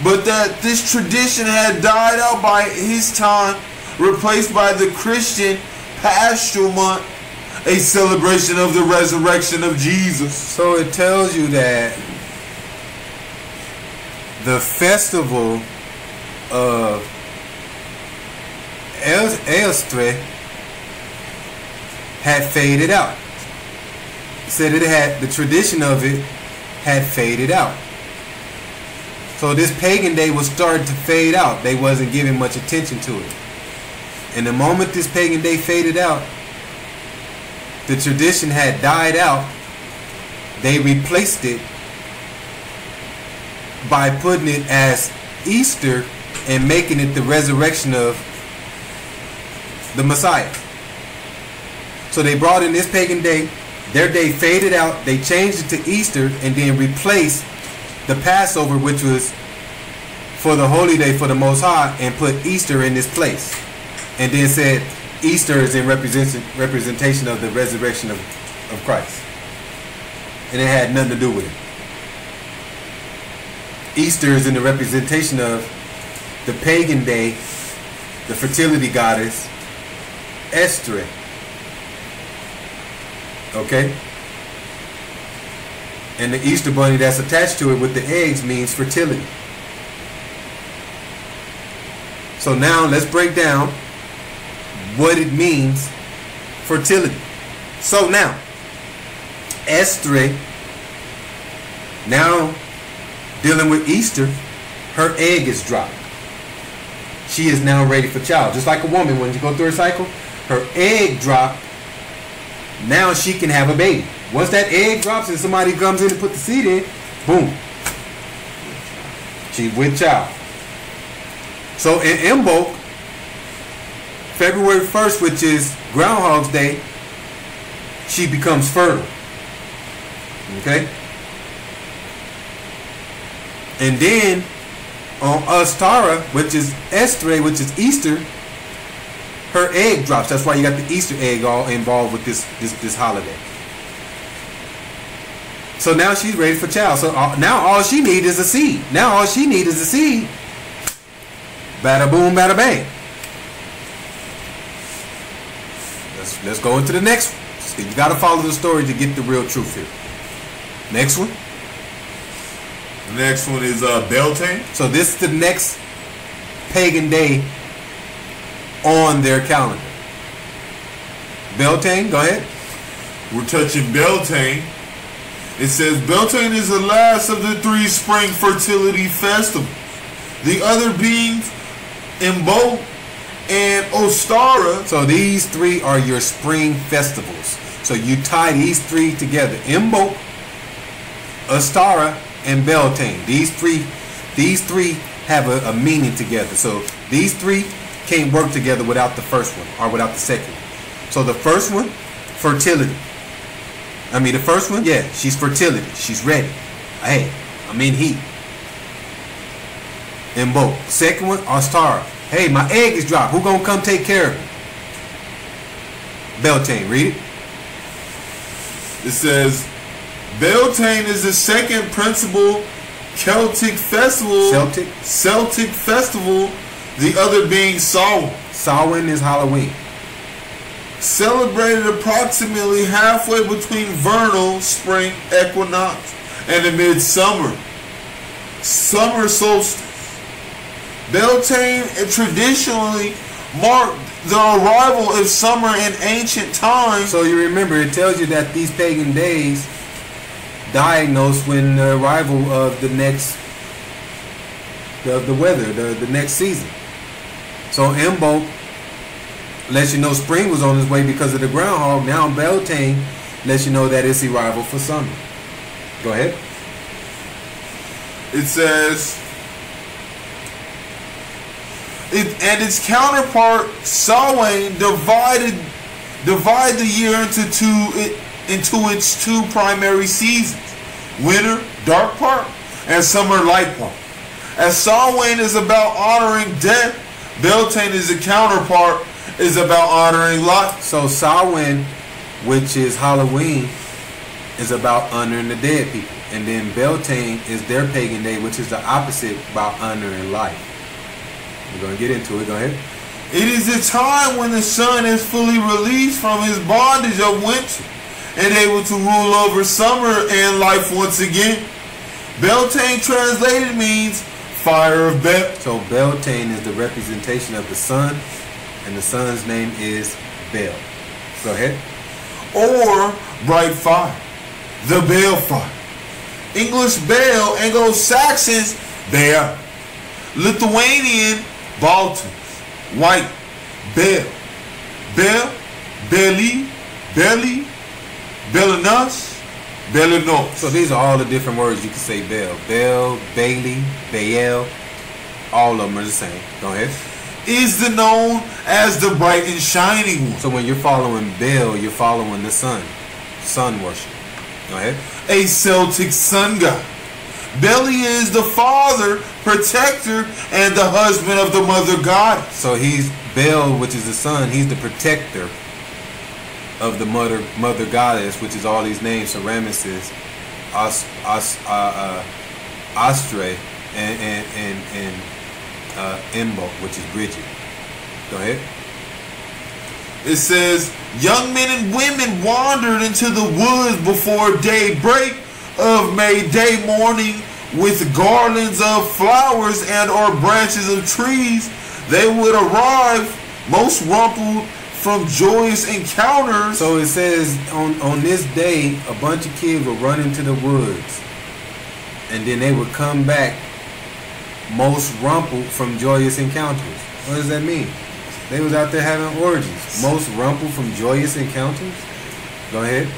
but that this tradition had died out by his time, replaced by the Christian Paschal month, a celebration of the resurrection of Jesus. So it tells you that the festival of Eostre had faded out. It said it had, the tradition of it had faded out. So this pagan day was starting to fade out. They wasn't giving much attention to it. And the moment this pagan day faded out, the tradition had died out. They replaced it by putting it as Easter and making it the resurrection of the Messiah. So they brought in this pagan day. Their day faded out. They changed it to Easter and then replaced the Passover, which was for the holy day for the Most High, and put Easter in this place. And then said Easter is in representation of the resurrection of Christ. And it had nothing to do with it. Easter is in the representation of the pagan day, the fertility goddess, Estre. Okay? And the Easter bunny that's attached to it with the eggs means fertility. So now let's break down what it means, fertility. So now, Estre, now dealing with Easter, her egg is dropped. She is now ready for child. Just like a woman, when you go through her cycle, her egg dropped. Now she can have a baby. Once that egg drops and somebody comes in to put the seed in, boom, she's with child. So in Imbolc, February 1st, which is Groundhog's Day, she becomes fertile. Okay? And then on Ostara, which is Estre, which is Easter, her egg drops. That's why you got the Easter egg all involved with this holiday. So now she's ready for child. So now all she needs is a seed. Now all she needs is a seed. Bada boom, bada bang. Let's go into the next one. You got to follow the story to get the real truth here. Next one. The next one is Beltane. So this is the next pagan day on their calendar. Beltane, go ahead. We're touching Beltane. It says Beltane is the last of the 3 spring fertility festivals. The other being Imbolc and Ostara. So these 3 are your spring festivals. So you tie these 3 together. Imbolc, Ostara, and Beltane. These three have a meaning together. So these 3 can't work together without the first one or without the second one. So the first one, fertility. The first one, yeah, she's fertility. She's ready. Hey, I'm in heat. Imbolc. Second one, Ostara. Hey, my egg is dropped. Who gonna come take care of it? Beltane. Read it. It says Beltane is the second principal Celtic festival. Celtic festival, the other being Samhain. Samhain is Halloween. Celebrated approximately halfway between vernal spring equinox and the midsummer summer solstice. Beltane traditionally marked the arrival of summer in ancient times. So you remember, it tells you that these pagan days diagnose when the arrival of the next the weather, the next season. So Imbolc lets you know spring was on its way because of the groundhog. Now Beltane lets you know that it's arrival for summer. Go ahead. It says, and its counterpart Samhain divide the year into its 2 primary seasons: winter, dark part, and summer, light part. As Samhain is about honoring death, Beltane is the counterpart, is about honoring life. So Samhain, which is Halloween, is about honoring the dead people. And then Beltane is their pagan day, which is the opposite, about honoring life. We're going to get into it. Go ahead. It is the time when the sun is fully released from his bondage of winter and able to rule over summer and life once again. Beltane translated means fire of Bel. So Beltane is the representation of the sun, and the sun's name is Bel. Go ahead. Or bright fire, the Bel fire. English Bel, Anglo-Saxons Bear, Lithuanian Baltans, white Bel, Belly, Belinus, Belinos. So these are all the different words you can say Bel. Bel, Bailey, Baal, all of them are the same. Go ahead. is the known as the bright and shining one. So when you're following Baal, you're following the sun. Sun worship. Go ahead. A Celtic sun god. Belia is the father, protector, and the husband of the mother goddess. So he's Baal, which is the sun. He's the protector of the mother goddess, which is all these names: so Ramesses, Ostre, and Imbo, which is Bridget. Go ahead. It says, young men and women wandered into the woods before daybreak of May Day morning with garlands of flowers and or branches of trees. They would arrive most rumpled from joyous encounters. So it says on this day, a bunch of kids would run into the woods, and then they would come back most rumpled from joyous encounters. What does that mean? They was out there having orgies. Most rumpled from joyous encounters? Go ahead.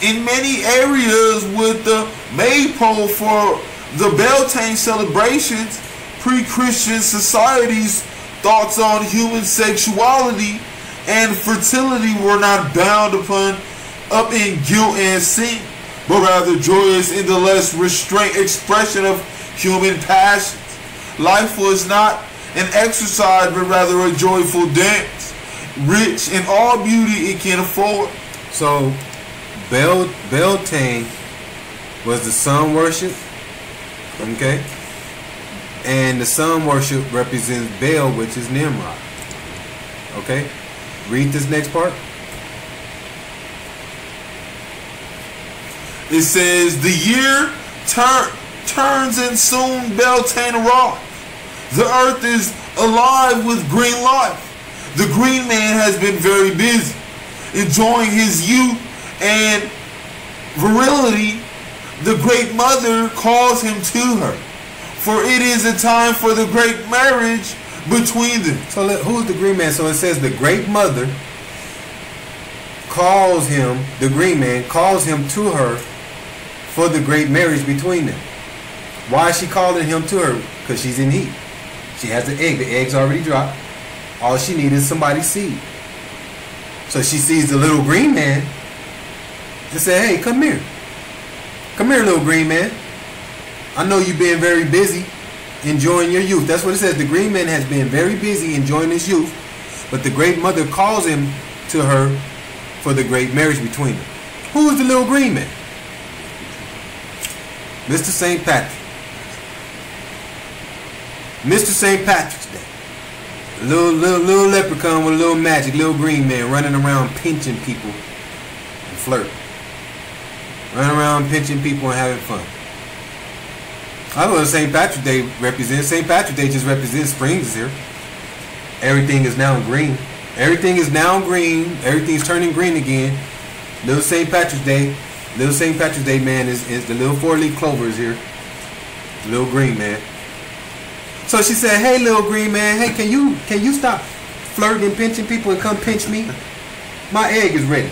In many areas with the maypole for the Beltane celebrations, pre-Christian societies' thoughts on human sexuality and fertility were not bound up in guilt and sin, but rather joyous in the less restrained expression of human passions. Life was not an exercise, but rather a joyful dance, rich in all beauty it can afford. So, Beltane was the sun worship, okay? And the sun worship represents Baal, which is Nimrod. Okay? Read this next part. It says, the year turns and soon Beltane arrives. The earth is alive with green life. The green man has been very busy, enjoying his youth and virility. The great mother calls him to her, for it is a time for the great marriage between them. So who's the green man? So it says the great mother calls him, the green man calls him to her for the great marriage between them. Why is she calling him to her? Because she's in heat. She has the egg. The egg's already dropped. All she needs is somebody's seed. So she sees the little green man and say, hey, come here. Come here, little green man. I know you've been very busy enjoying your youth. That's what it says. The green man has been very busy enjoying his youth, but the great mother calls him to her for the great marriage between them. Who is the little green man? Mr. St. Patrick. Mr. St. Patrick's Day. Little leprechaun with a little magic, little green man running around pinching people and flirting. Running around pinching people and having fun. I know what St. Patrick's Day represents. St. Patrick's Day just represents spring is here. Everything is now green. Everything is now green. Everything's turning green again. Little St. Patrick's Day. Little St. Patrick's Day man is the little 4-leaf clover is here. The little green man. So she said, hey, little green man, hey, can you stop flirting and pinching people and come pinch me? My egg is ready.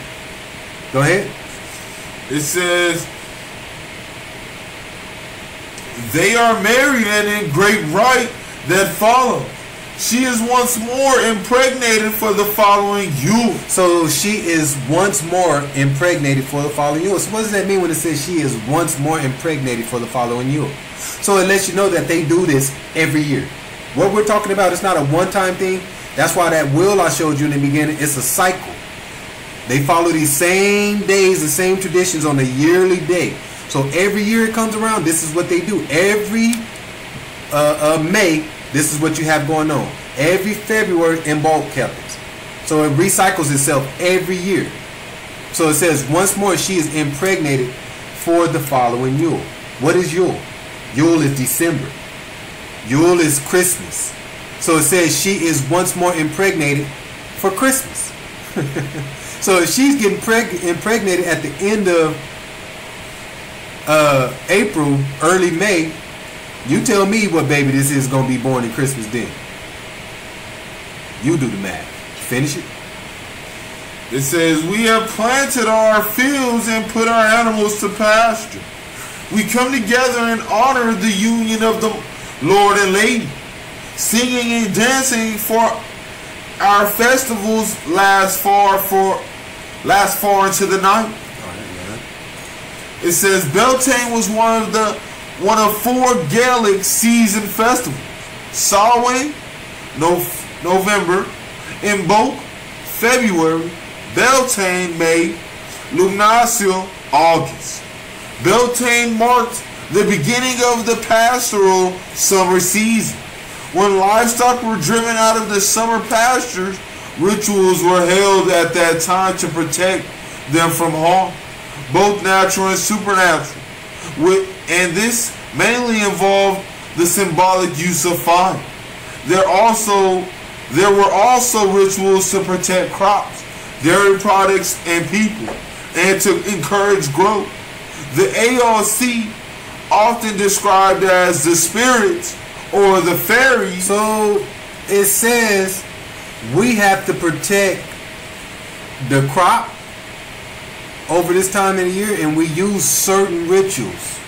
Go ahead. It says, they are married and in great right that follow. She is once more impregnated for the following Yule. So she is once more impregnated for the following Yule. So what does that mean when it says she is once more impregnated for the following Yule? So it lets you know that they do this every year. What we're talking about is not a one-time thing. That's why that wheel I showed you in the beginning, it's a cycle. They follow these same days and same traditions on a yearly day. So every year it comes around, this is what they do. Every May, this is what you have going on. Every February in bulk happens. So it recycles itself every year. So it says once more she is impregnated for the following Yule. What is Yule? Yule is December. Yule is Christmas. So it says she is once more impregnated for Christmas. So if she's getting impregnated at the end of April, early May, you tell me what baby this is going to be born in Christmas then. You do the math. Finish it. It says, we have planted our fields and put our animals to pasture. We come together and honor the union of the Lord and Lady. Singing and dancing for our festivals last far into the night. It says Beltane was one of 4 Gaelic season festivals. Samhain, November, Imbolc, February, Beltane, May, Lughnasadh, August. Beltane marked the beginning of the pastoral summer season. When livestock were driven out of the summer pastures, rituals were held at that time to protect them from harm, both natural and supernatural. And this mainly involved the symbolic use of fire. There were also rituals to protect crops, dairy products, and people, and to encourage growth. The ARC, often described as the spirits or the fairies. So it says we have to protect the crop over this time of the year, and we use certain rituals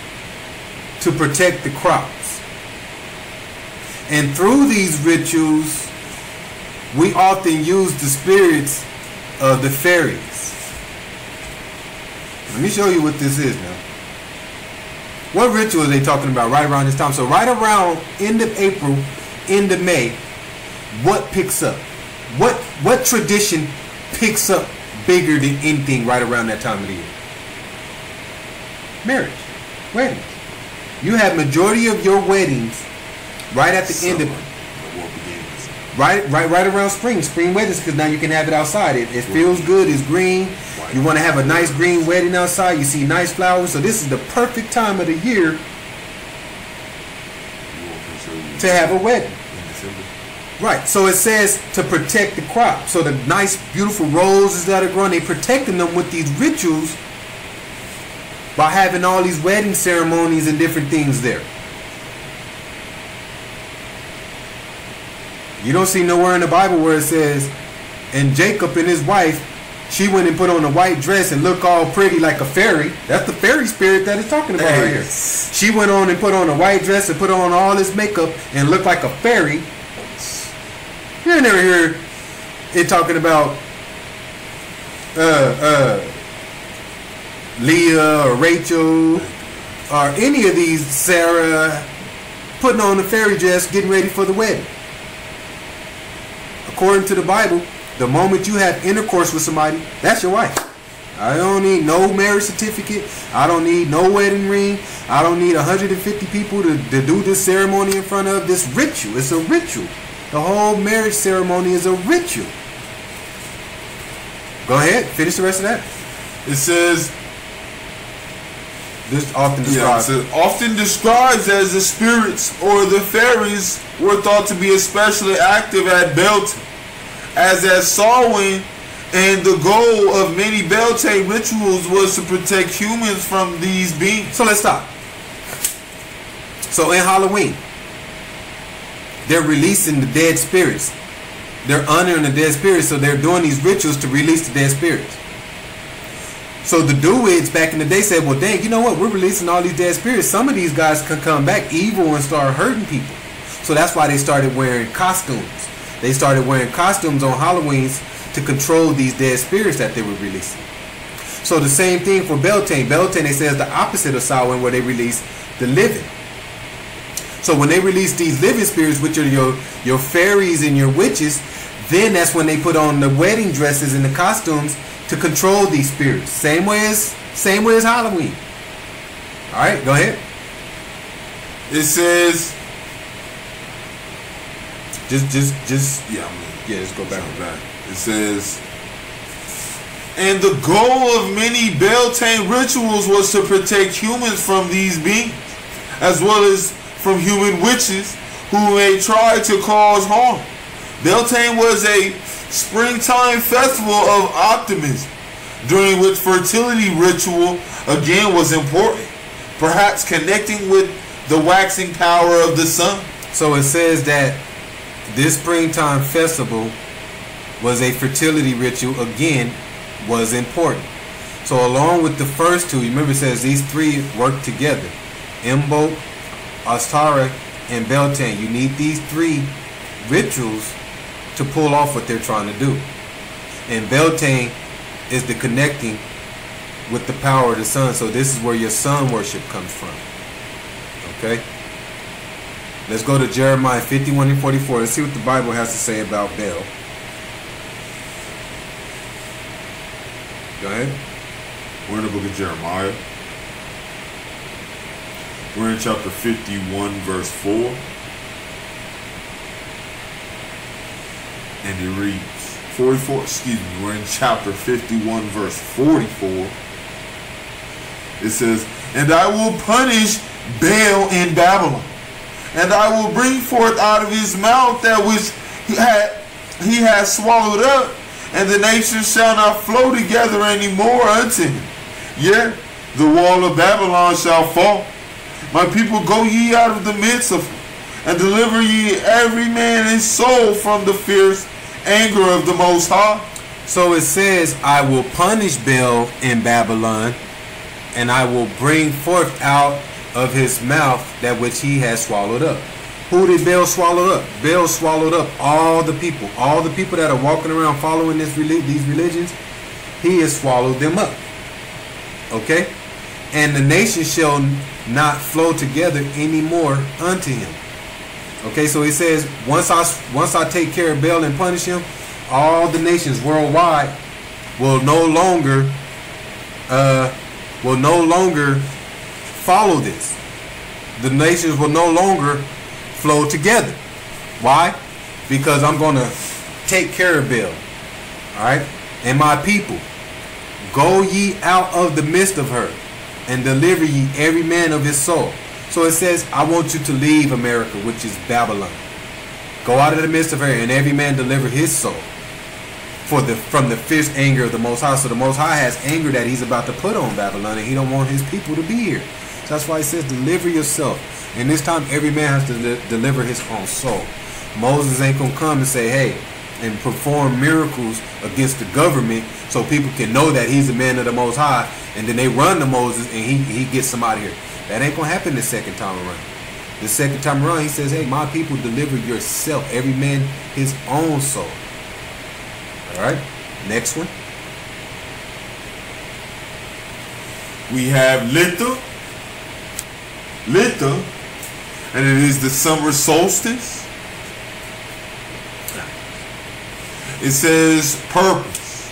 to protect the crops. And through these rituals, we often use the spirits of the fairies. Let me show you what this is now. What ritual are they talking about right around this time? So right around end of April, end of May, what picks up? What tradition picks up bigger than anything right around that time of the year? Marriage, weddings. You have majority of your weddings right at the end of right around spring weddings, because now you can have it outside. It feels good. It's green. You want to have a nice green wedding outside. You see nice flowers. So this is the perfect time of the year to have a wedding. Right. So it says to protect the crop. So the nice, beautiful roses that are growing, they're protecting them with these rituals by having all these wedding ceremonies and different things there. You don't see nowhere in the Bible where it says, and Jacob and his wife, she went and put on a white dress and looked all pretty like a fairy. That's the fairy spirit that it's talking about right here. She went on and put on a white dress and put on all this makeup and looked like a fairy. You never hear it talking about Leah or Rachel or any of these, Sarah, putting on a fairy dress, getting ready for the wedding. According to the Bible, the moment you have intercourse with somebody, that's your wife. I don't need no marriage certificate. I don't need no wedding ring. I don't need 150 people to do this ceremony in front of this ritual. It's a ritual. The whole marriage ceremony is a ritual. Go ahead, finish the rest of that. It says, this often described. Yeah, often described as the spirits or the fairies were thought to be especially active at Beltane, as at Samhain, and the goal of many Beltane rituals was to protect humans from these beings. So let's stop. So in Halloween, they're releasing the dead spirits. They're honoring the dead spirits, so they're doing these rituals to release the dead spirits. So the Druids back in the day said, well, dang, you know what? We're releasing all these dead spirits. Some of these guys can come back evil and start hurting people. So that's why they started wearing costumes. They started wearing costumes on Halloweens to control these dead spirits that they were releasing. So the same thing for Beltane. Beltane, they say, is the opposite of Samhain, where they release the living. So when they release these living spirits, which are your fairies and your witches, then that's when they put on the wedding dresses and the costumes to control these spirits. Same way as Halloween. All right, go ahead. It says, let's go back. It says, and the goal of many Beltane rituals was to protect humans from these beings, as well as from human witches who may try to cause harm. Beltane was a springtime festival of optimism, during which fertility ritual again was important, perhaps connecting with the waxing power of the sun. So it says that this springtime festival was a fertility ritual, again, was important. So along with the first two, you remember it says these three work together. Imbolc, Ostara, and Beltane. You need these 3 rituals to pull off what they're trying to do. And Beltane is the connecting with the power of the sun. So this is where your sun worship comes from. Okay? Let's go to Jeremiah 51 and 44. Let's see what the Bible has to say about Baal. Go ahead. We're in the book of Jeremiah. We're in chapter 51, verse 4. And it reads, 44, excuse me, we're in chapter 51, verse 44. It says, "And I will punish Baal in Babylon, and I will bring forth out of his mouth that which he has swallowed up, and the nations shall not flow together any more unto him. Yet the wall of Babylon shall fall. My people, go ye out of the midst of him, and deliver ye every man his soul from the fierce anger of the Most High." So it says, I will punish Baal in Babylon, and I will bring forth out of his mouth that which he has swallowed up. Who did Baal swallow up? Baal swallowed up all the people that are walking around following these religions. He has swallowed them up. Okay? And the nation shall not flow together anymore unto him. Okay, so he says, once I take care of Baal and punish him, all the nations worldwide will no longer follow this. The nations will no longer flow together. Why? Because I'm going to take care of Baal. Alright? And my people, go ye out of the midst of her, and deliver ye every man of his soul. So it says, I want you to leave America, which is Babylon. Go out of the midst of her, and every man deliver his soul from the fierce anger of the Most High. So the Most High has anger that he's about to put on Babylon, and he don't want his people to be here. So that's why he says, deliver yourself. And this time, every man has to deliver his own soul. Moses ain't going to come and say, hey, and perform miracles against the government so people can know that he's the man of the Most High, and then they run to Moses and he gets them out of here. That ain't going to happen the second time around. The second time around, he says, hey, my people, deliver yourself, every man his own soul. All right, next one. We have Lita, and it is the summer solstice. It says purpose,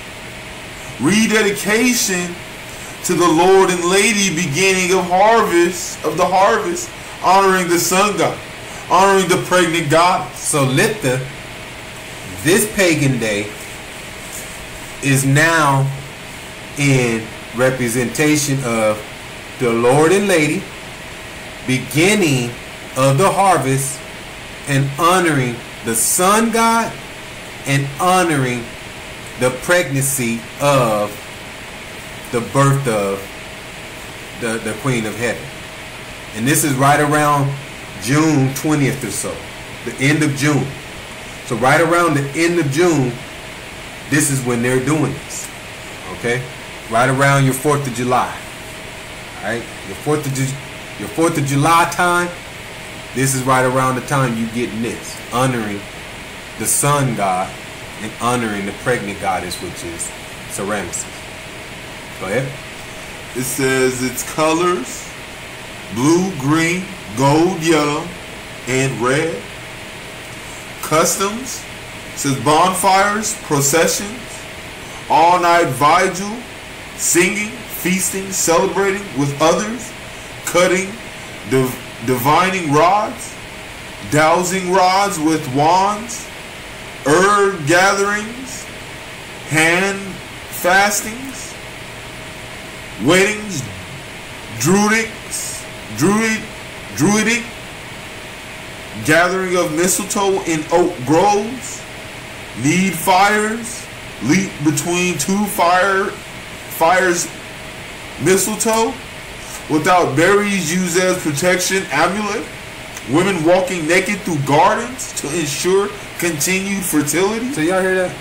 rededication to the Lord and Lady, beginning of the harvest, honoring the sun god, honoring the pregnant goddess. So Lita, this pagan day, is now in representation of the Lord and Lady, beginning of the harvest, and honoring the sun god, and honoring the pregnancy of the birth of the Queen of Heaven. And this is right around June 20th or so, the end of June. So right around the end of June, this is when they're doing this. Okay? Right around your 4th of July. Alright? Your 4th of July time, this is right around the time you getting this. Honoring the sun god and honoring the pregnant goddess, which is Semiramis. Go ahead. It says its colors: blue, green, gold, yellow, and red. Customs: it says bonfires, processions, all-night vigil, singing, feasting, celebrating with others, cutting, divining rods, dowsing rods with wands, herb gatherings, hand fastings, weddings, druidic, gathering of mistletoe in oak groves, need fires, leap between two fires, mistletoe, without berries used as protection amulet, women walking naked through gardens to ensure continued fertility. So y'all hear that?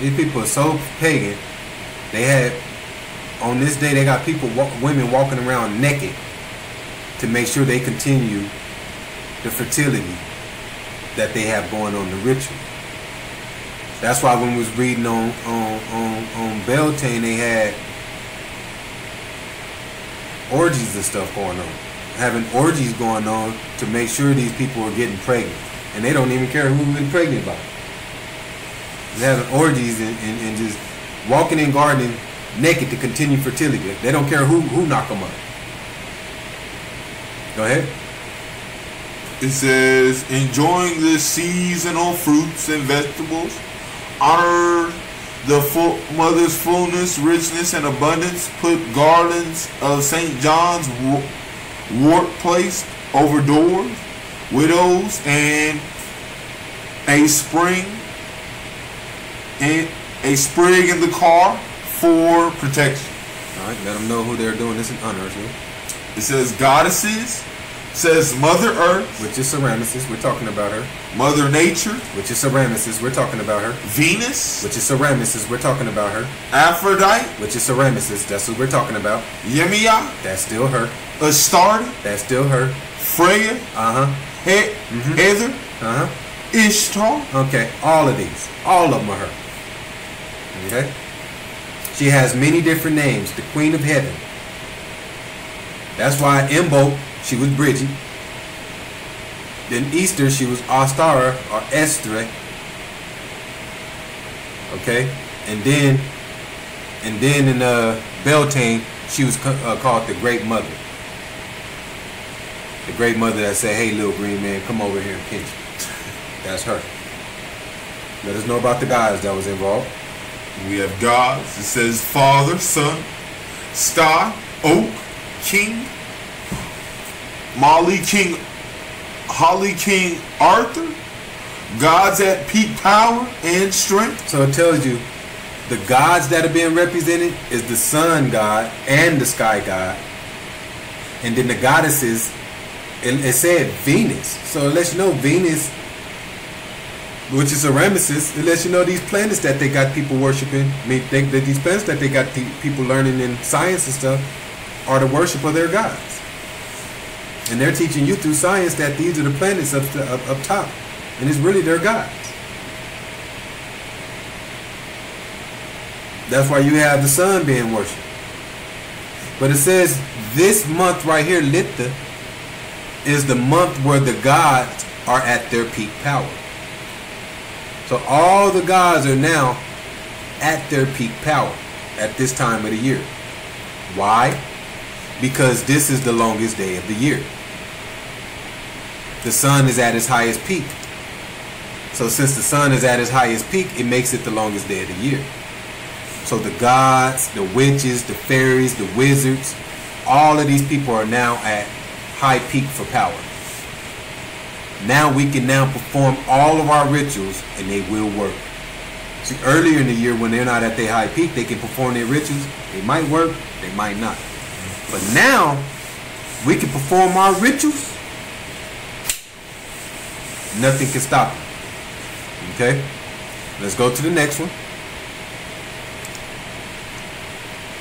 These people are so pagan. They had, on this day, they got women walking around naked to make sure they continue the fertility that they have going on, the ritual. That's why when we was reading on Beltane, they had orgies and stuff going on, having orgies going on to make sure these people are getting pregnant, and they don't even care who's been pregnant by. They're having orgies and just walking in garden naked to continue fertility. They don't care who knock them up. Go ahead. It says, enjoying the seasonal fruits and vegetables, honor the mother's fullness, richness, and abundance, put garlands of St. John's wort placed over doors, widows, and a sprig in the car for protection. All right, let them know who they're doing this in honor to. It says goddesses, says Mother Earth, which is Ceramesis, we're talking about her. Mother Nature, which is Ceramesis, we're talking about her. Venus, which is Ceramesis, we're talking about her. Aphrodite, which is Ceramesis, that's who we're talking about. Yemia, that's still her. Astarte, that's still her. Freya, Heather, Ishtar. Okay, all of these, all of them are her. Okay, she has many different names. The Queen of Heaven. That's why Imbolc, she was Bridget. Then Easter, she was Astara or Estre. Okay, and then in Beltane, she was called the Great Mother. The Great Mother that said, "Hey, little green man, come over here and pinch me." That's her. Let us know about the gods that was involved. We have gods. It says Father, Son, Star, Oak, King, Holly, King Arthur, gods at peak power and strength. So it tells you the gods that are being represented is the sun god and the sky god. And then the goddesses, it said Venus. So it lets you know Venus, which is Ceramesis, it lets you know these planets that they got people worshiping. I mean, these planets that they got people learning in science and stuff are the worship of their gods. And they're teaching you through science that these are the planets up top. And it's really their gods. That's why you have the sun being worshipped. But it says this month right here, Litta, is the month where the gods are at their peak power. So all the gods are now at their peak power at this time of the year. Why? Because this is the longest day of the year. The sun is at its highest peak. So since the sun is at its highest peak, it makes it the longest day of the year. So the gods, the witches, the fairies, the wizards, all of these people are now at high peak for power. Now we can now perform all of our rituals and they will work. See, earlier in the year when they're not at their high peak, they can perform their rituals. They might work, they might not. But now we can perform our rituals. Nothing can stop it. Okay? Let's go to the next one.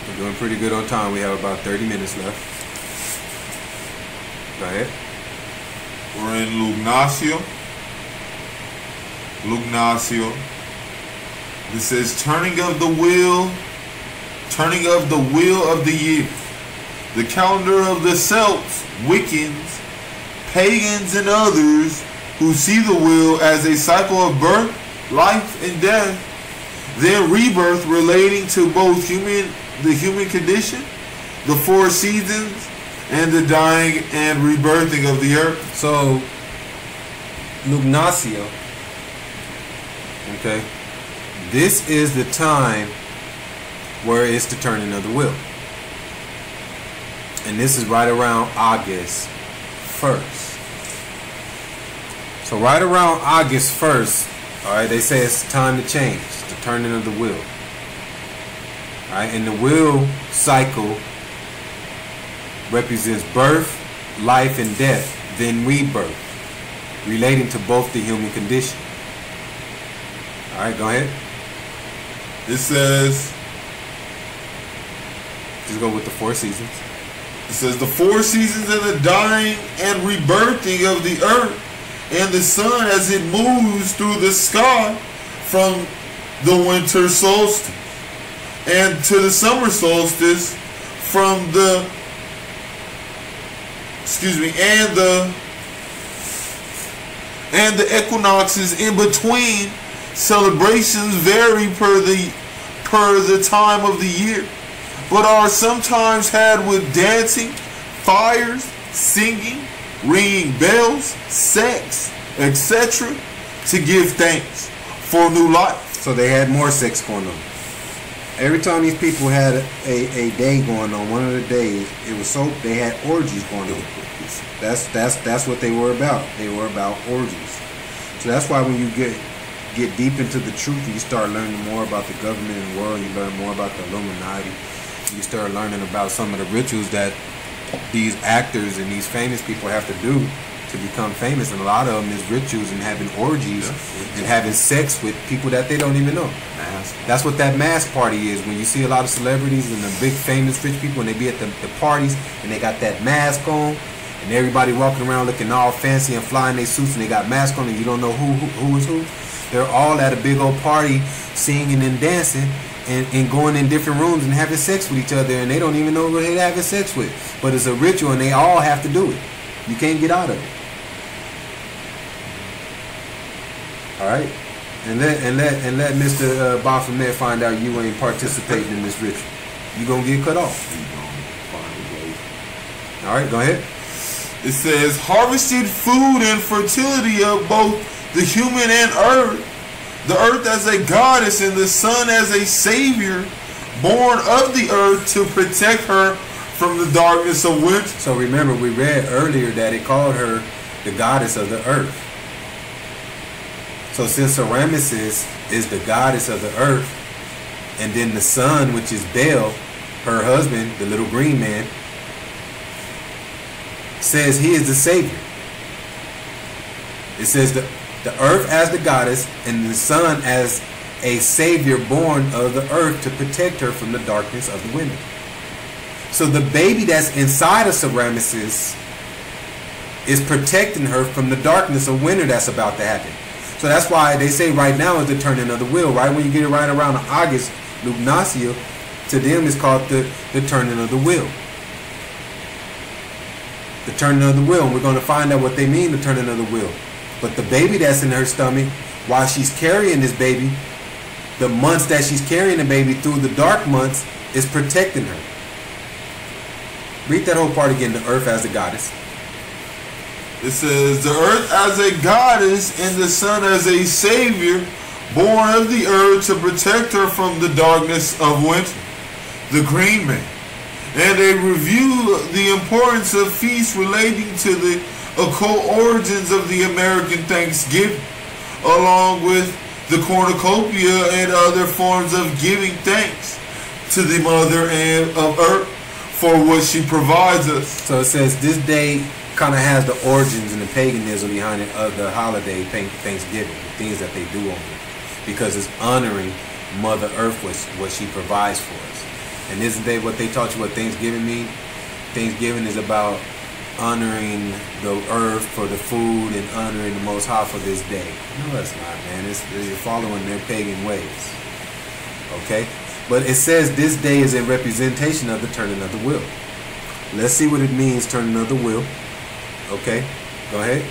We're doing pretty good on time. We have about 30 minutes left. Go ahead. We're in Lugnasio. This says turning of the wheel of the year. The calendar of the Celts, Wiccans, pagans, and others who see the wheel as a cycle of birth, life, and death, then rebirth relating to both the human condition, the four seasons, and the dying and rebirthing of the earth. So, Lugnasio, okay, this is the time where it's the turning of the wheel. And this is right around August 1st. So right around August 1st, all right, they say it's time to change, the turning of the wheel. All right, and the wheel cycle represents birth, life, and death, then rebirth, relating to both the human condition. All right, go ahead. It says, just go with the four seasons. It says the four seasons and the dying and rebirthing of the earth and the sun as it moves through the sky from the winter solstice and to the summer solstice from the and the equinoxes in between. Celebrations vary per the time of the year, but are sometimes had with dancing, fires, singing, ringing bells, sex, etc., to give thanks for new life. So they had more sex going on. Every time these people had a day going on, one of the days, they had orgies going on. That's what they were about. They were about orgies. So that's why when you get deep into the truth and you start learning more about the government and world, you learn more about the Illuminati, you start learning about some of the rituals that these actors and these famous people have to do to become famous, and a lot of them is rituals and having orgies and having sex with people that they don't even know. That's what that mask party is. When you see a lot of celebrities and the big famous rich people and they be at the parties and they got that mask on and everybody walking around looking all fancy and flying their suits and they got masks on and you don't know who is who. They're all at a big old party singing and dancing and going in different rooms and having sex with each other, and they don't even know who they're having sex with. But it's a ritual and they all have to do it. You can't get out of it. Alright? And let Mr. Baphomet find out you ain't participating in this ritual. You gonna get cut off. Alright, go ahead. It says, harvested food and fertility of both the human and earth, the earth as a goddess and the sun as a savior, born of the earth to protect her from the darkness of winter. So remember, we read earlier that it called her the goddess of the earth. So since Ramesses is the goddess of the earth, and then the sun, which is Baal, her husband, the little green man, says he is the savior. It says the earth as the goddess and the sun as a savior born of the earth to protect her from the darkness of the women. So the baby that's inside of Ramesses is protecting her from the darkness of winter that's about to happen. So that's why they say right now is the turning of the wheel. Right when you get it right around August, Lugnacio, to them is called the turning of the wheel. The turning of the wheel. And we're going to find out what they mean, the turning of the wheel. But the baby that's in her stomach, while she's carrying this baby, the months that she's carrying the baby through the dark months is protecting her. Read that whole part again, the earth as the goddess. It says, the earth as a goddess and the sun as a savior, born of the earth to protect her from the darkness of winter. The green man. And they review the importance of feasts relating to the occult origins of the American Thanksgiving, along with the cornucopia and other forms of giving thanks to the Mother of Earth for what she provides us. So it says this day kind of has the origins and the paganism behind it of the holiday Thanksgiving, the things that they do on it, because it's honoring Mother Earth, what she provides for us. And isn't that what they taught you what Thanksgiving means? Thanksgiving is about honoring the earth for the food and honoring the Most High for this day. No, that's not, man. You're following their pagan ways. Okay? But it says this day is a representation of the turning of the wheel. Let's see what it means, turning of the wheel. Okay? Go ahead.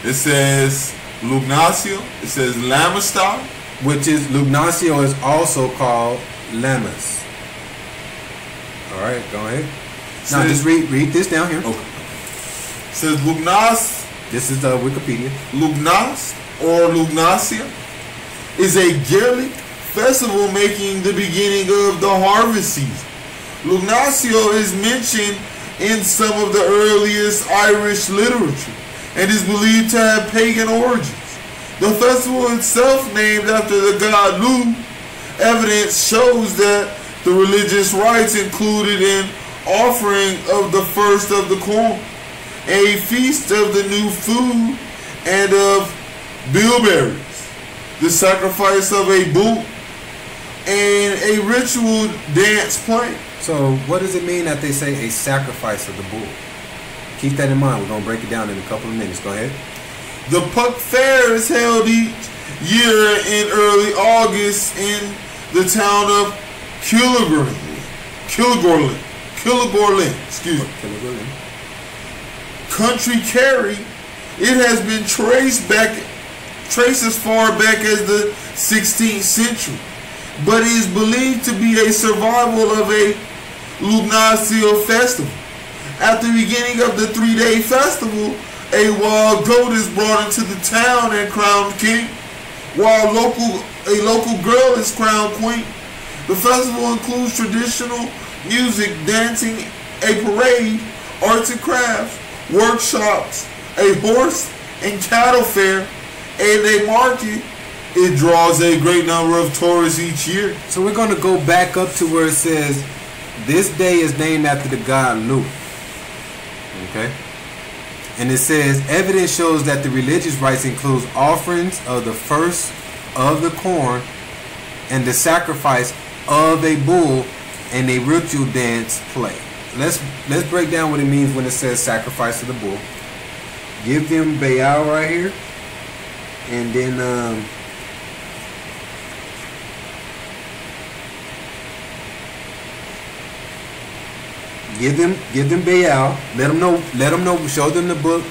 It says Lugnacio. It says Lammastar. Which is, Lugnacio is also called Lammas. Alright, go ahead. Now just read this down here. Okay. It says Lugnas. This is the Wikipedia. Lugnas or Lugnacia is a Gaelic festival making the beginning of the harvest season. Lugnacio is mentioned in some of the earliest Irish literature and is believed to have pagan origins. The festival itself, named after the god Lugh, evidence shows that the religious rites included an offering of the first of the corn, a feast of the new food, and of bilberries, the sacrifice of a bull, and a ritual dance playing. So what does it mean that they say a sacrifice of the bull? Keep that in mind. We're going to break it down in a couple of minutes. Go ahead. The Puck Fair is held each year in early August in the town of Kilgorlin. Excuse me. Kilgorlin. Country Kerry. It has been traced as far back as the 16th century, but is believed to be a survival of a Lunacio festival. At the beginning of the 3-day festival, a wild goat is brought into the town and crowned king, while a local girl is crowned queen. The festival includes traditional music, dancing, a parade, arts and crafts, workshops, a horse and cattle fair, and a market. It draws a great number of tourists each year. So we're going to go back up to where it says, this day is named after the god Lu. Okay? And it says, evidence shows that the religious rites includes offerings of the first of the corn and the sacrifice of a bull and a ritual dance play. Let's break down what it means when it says sacrifice of the bull. Give them Baal right here. And then give them Baal. Let them know, show them the book.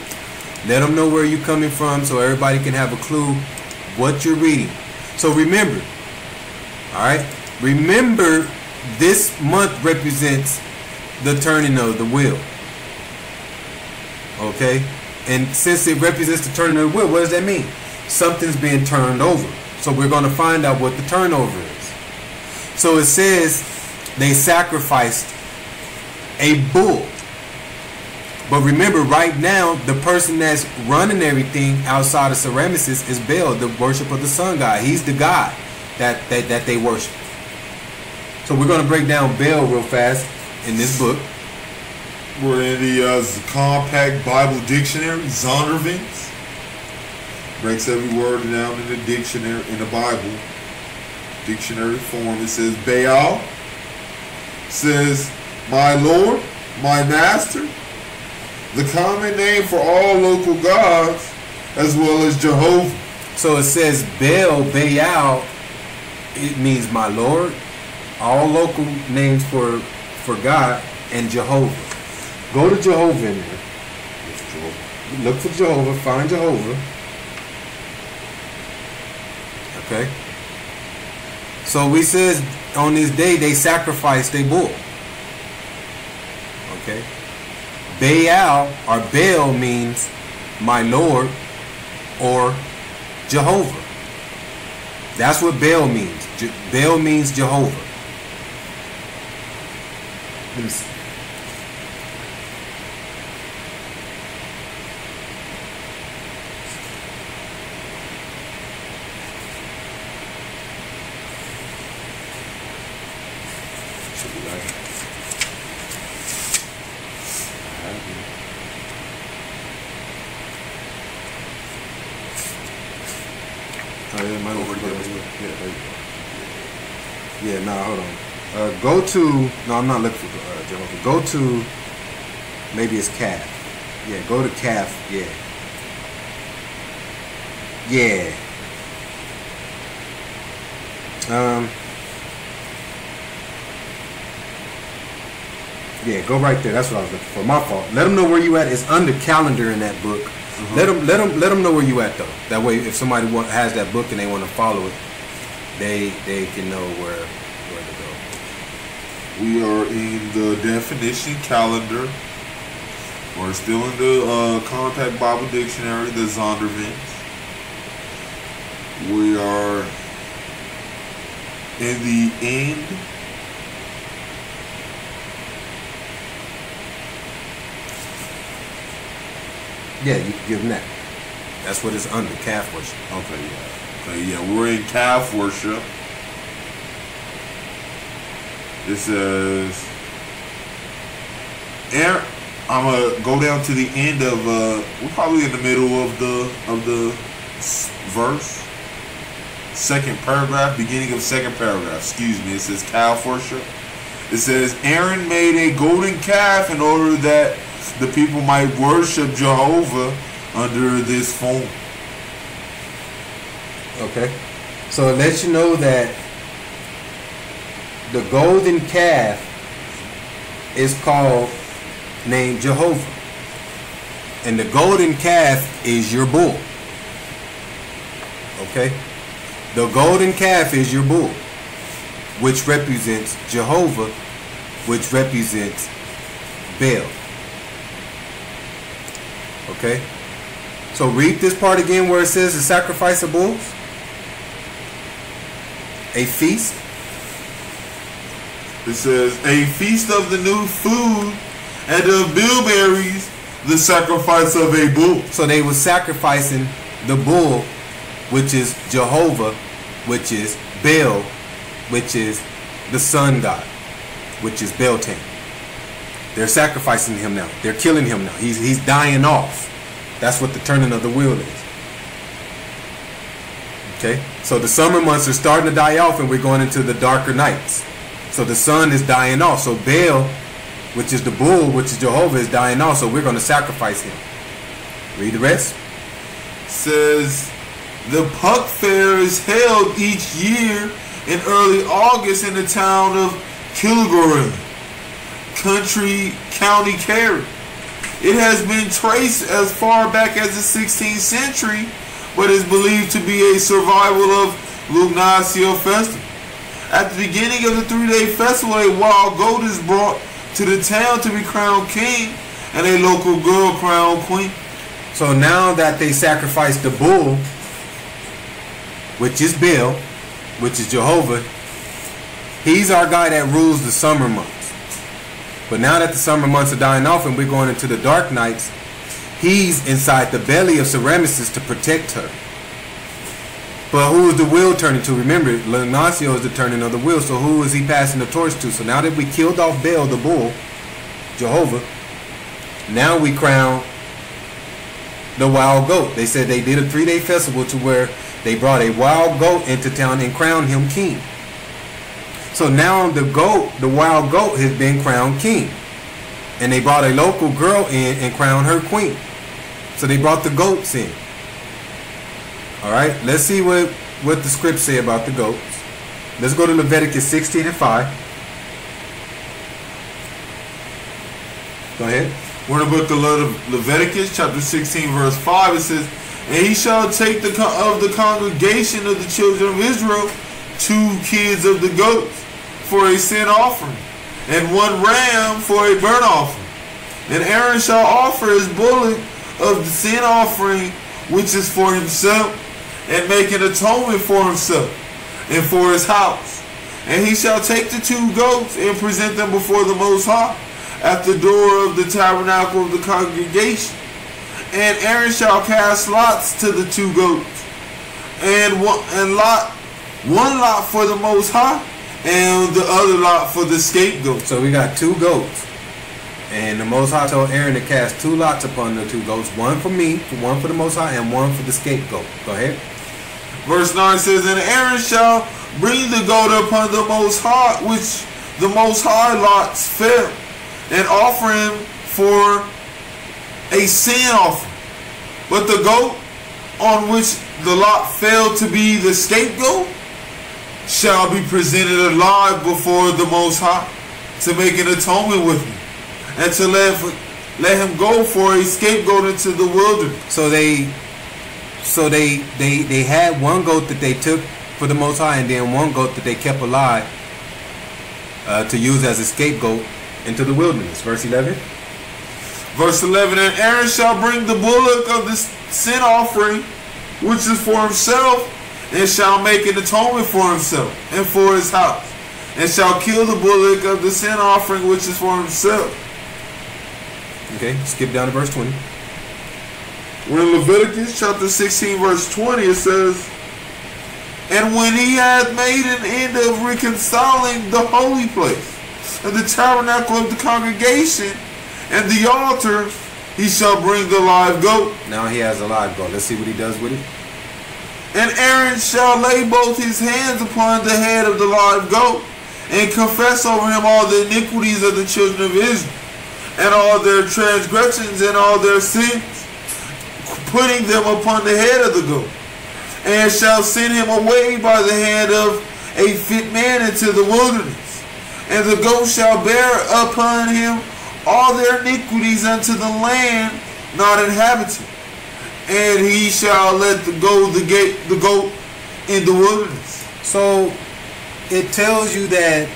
Let them know where you're coming from so everybody can have a clue what you're reading. So remember, all right? Remember, this month represents the turning of the wheel. Okay? And since it represents the turning of the wheel, what does that mean? Something's being turned over. So we're going to find out what the turnover is. So it says they sacrificed a bull. But remember, right now, the person that's running everything outside of Semiramis is Baal, the worship of the sun god. He's the god that they worship. So we're going to break down Baal real fast in this book. We're in the Compact Bible Dictionary, Zondervan's. Breaks every word down in the dictionary, in the Bible. Dictionary form. It says Baal. Says, my Lord, my Master. The common name for all local gods, as well as Jehovah. So it says Baal, it means my Lord. All local names for God and Jehovah. Go to Jehovah in there. Look for Jehovah. Find Jehovah. Okay. So we says on this day they sacrificed a bull. Okay. Baal or Baal means my Lord or Jehovah. That's what Baal means. Baal means Jehovah. Let me see. Should be right. Oh, yeah, mine over there. Yeah, there you go. Yeah, nah, hold on. Go to, no, I'm not looking for Jehovah. Go to, maybe it's calf. Yeah, go to calf, yeah. Yeah. Yeah, go right there. That's what I was looking for. My fault. Let them know where you at. It's under calendar in that book. Mm-hmm. Let them know where you at though. That way, if somebody has that book and they want to follow it, they can know where to go. We are in the definition calendar. We're still in the Compact Bible Dictionary, the Zondervan's. We are in the end. Yeah, you can give them that. That's what it's under, calf worship. Okay, yeah, we're in calf worship. It says, I'm gonna go down to the end of. We're probably in the middle of the verse. second paragraph, beginning of second paragraph. Excuse me. It says calf worship. It says Aaron made a golden calf in order that the people might worship Jehovah under this form. Okay. So it lets you know that the golden calf is named Jehovah. And the golden calf is your bull. Okay? The golden calf is your bull, which represents Jehovah, which represents Baal. Okay? So read this part again where it says the sacrifice of bulls. A feast. It says, a feast of the new food and of bilberries, the sacrifice of a bull. So they were sacrificing the bull, which is Jehovah, which is Baal, which is the sun god, which is Beltane. They're sacrificing him now. They're killing him now. He's dying off. That's what the turning of the wheel is. Okay? So the summer months are starting to die off and we're going into the darker nights. So the sun is dying off. So Baal, which is the bull, which is Jehovah, is dying off. So we're going to sacrifice him. Read the rest. Says, the Puck Fair is held each year in early August in the town of Kilgore, County Kerry. It has been traced as far back as the 16th century, but is believed to be a survival of Lugnasio festival. At the beginning of the 3-day festival, a wild goat is brought to the town to be crowned king, and a local girl crowned queen. So now that they sacrificed the bull, which is Baal, which is Jehovah, he's our guy that rules the summer months. But now that the summer months are dying off and we're going into the dark nights, he's inside the belly of Semiramis to protect her. But who is the wheel turning to? Remember, Lugnasio is the turning of the wheel. So who is he passing the torch to? So now that we killed off Baal, the bull, Jehovah, now we crown the wild goat. They said they did a 3-day festival to where they brought a wild goat into town and crowned him king. So now the wild goat has been crowned king. And they brought a local girl in and crowned her queen. So they brought the goats in. Alright, let's see what the scripts say about the goats. Let's go to Leviticus 16 and 5. Go ahead. We're in the book of Leviticus, chapter 16, verse 5. It says, and he shall take of the congregation of the children of Israel 2 kids of the goats for a sin offering, and 1 ram for a burnt offering. And Aaron shall offer his bullock of the sin offering, which is for himself, and make an atonement for himself and for his house. And he shall take the 2 goats and present them before the Most High at the door of the tabernacle of the congregation. And Aaron shall cast lots to the 2 goats, and one lot for the Most High, and the other lot for the scapegoat. So we got 2 goats, and the Most High told Aaron to cast 2 lots upon the 2 goats, 1 for me, 1 for the Most High, and 1 for the scapegoat. Go ahead. Verse 9 says, and Aaron shall bring the goat upon the Most High, which the Most High lots fell, and offer him for a sin offering. But the goat on which the lot fell to be the scapegoat shall be presented alive before the Most High to make an atonement with him, and to let him go for a scapegoat into the wilderness. So they had 1 goat that they took for the Most High, and then 1 goat that they kept alive to use as a scapegoat into the wilderness. Verse 11. Verse 11, and Aaron shall bring the bullock of the sin offering, which is for himself, and shall make an atonement for himself and for his house, and shall kill the bullock of the sin offering, which is for himself. Okay, skip down to verse 20. We're in Leviticus chapter 16, verse 20. It says, and when he hath made an end of reconciling the holy place, and the tabernacle of the congregation, and the altar, he shall bring the live goat. Now he has a live goat. Let's see what he does with it. And Aaron shall lay both his hands upon the head of the live goat, and confess over him all the iniquities of the children of Israel, and all their transgressions and all their sins, putting them upon the head of the goat, and shall send him away by the hand of a fit man into the wilderness. And the goat shall bear upon him all their iniquities unto the land not inhabited. And he shall let the goat in the wilderness. So it tells you that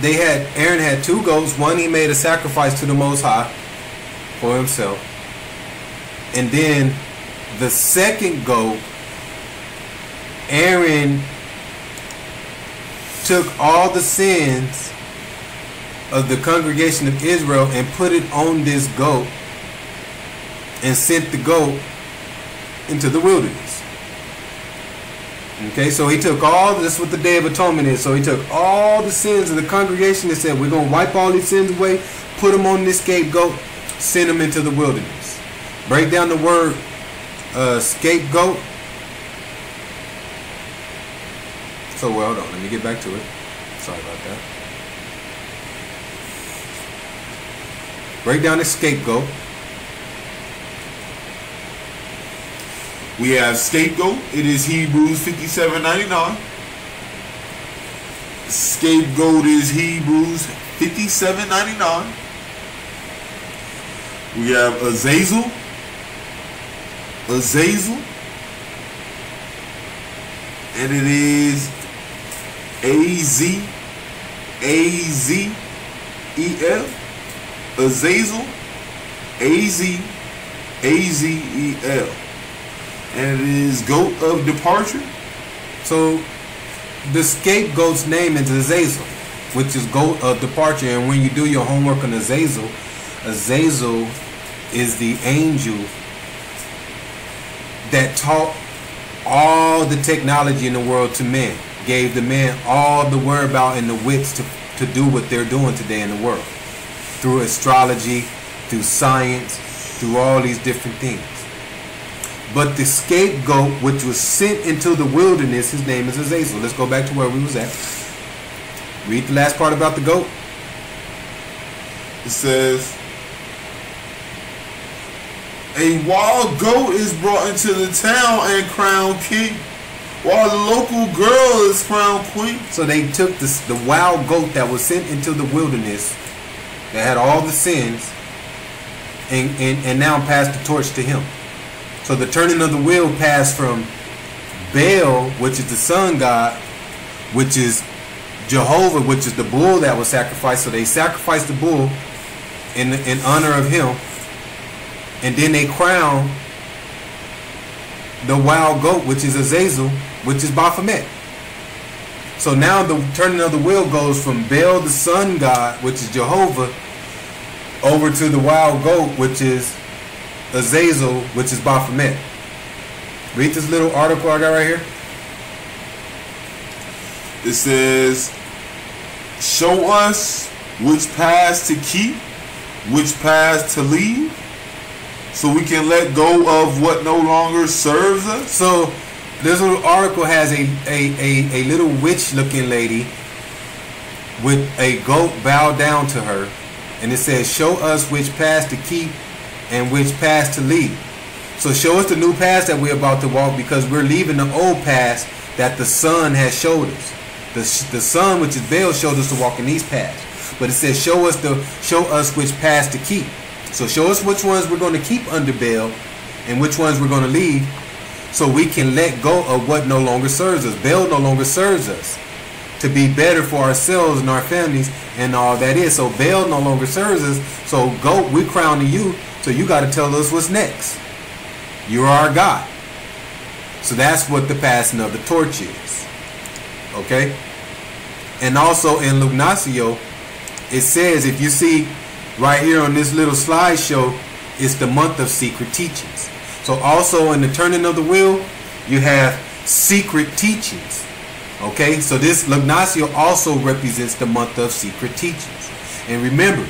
Aaron had two goats. One, he made a sacrifice to the Most High for himself. And then the second goat, Aaron took all the sins of the congregation of Israel and put it on this goat and sent the goat into the wilderness. Okay, so he took this is what the Day of Atonement is. So he took all the sins of the congregation and said, we're going to wipe all these sins away, put them on this scapegoat, send them into the wilderness. Break down the word scapegoat. So, well, hold on, let me get back to it. Sorry about that. Break down the scapegoat. We have scapegoat. It is Hebrews 57:99. Scapegoat is Hebrews 57:99. We have Azazel. And it is A-Z-A-Z-E-L. Azazel. A-Z-A-Z-E-L. And it is goat of departure. So the scapegoat's name is Azazel, which is goat of departure. And when you do your homework on Azazel, Azazel is the angel that taught all the technology in the world to men, gave the men all the whereabout and the wits to do what they're doing today in the world, through astrology, through science, through all these different things. But the scapegoat, which was sent into the wilderness, his name is Azazel. Let's go back to where we was at. Read the last part about the goat. It says, a wild goat is brought into the town and crowned king, while the local girl is crowned queen. So they took the wild goat that was sent into the wilderness, that had all the sins, and now passed the torch to him. So the turning of the wheel passed from Baal, which is the sun god, which is Jehovah, which is the bull that was sacrificed. So they sacrificed the bull in honor of him. And then they crown the wild goat, which is Azazel, which is Baphomet. So now the turning of the wheel goes from Baal, the sun god, which is Jehovah, over to the wild goat, which is Azazel, which is Baphomet. Read this little article I got right here. It says, show us which paths to keep, which paths to leave, so we can let go of what no longer serves us. So this little article has a little witch looking lady with a goat bowed down to her, and it says, show us which paths to keep and which paths to leave. So show us the new paths that we're about to walk, because we're leaving the old paths that the sun has showed us. The sun, which is Baal, showed us to walk in these paths. But it says show us which paths to keep. So show us which ones we're going to keep under Baal and which ones we're going to leave, so we can let go of what no longer serves us. Baal no longer serves us, to be better for ourselves and our families and all that is. So Baal no longer serves us. So goat, we crowning you. So you got to tell us what's next. You're our God. So that's what the passing of the torch is. Okay? And also in Lugnacio, it says, if you see right here on this little slideshow, it's the month of secret teachings. So also in the turning of the wheel, you have secret teachings. Okay? So this Lugnacio also represents the month of secret teachings. And remember,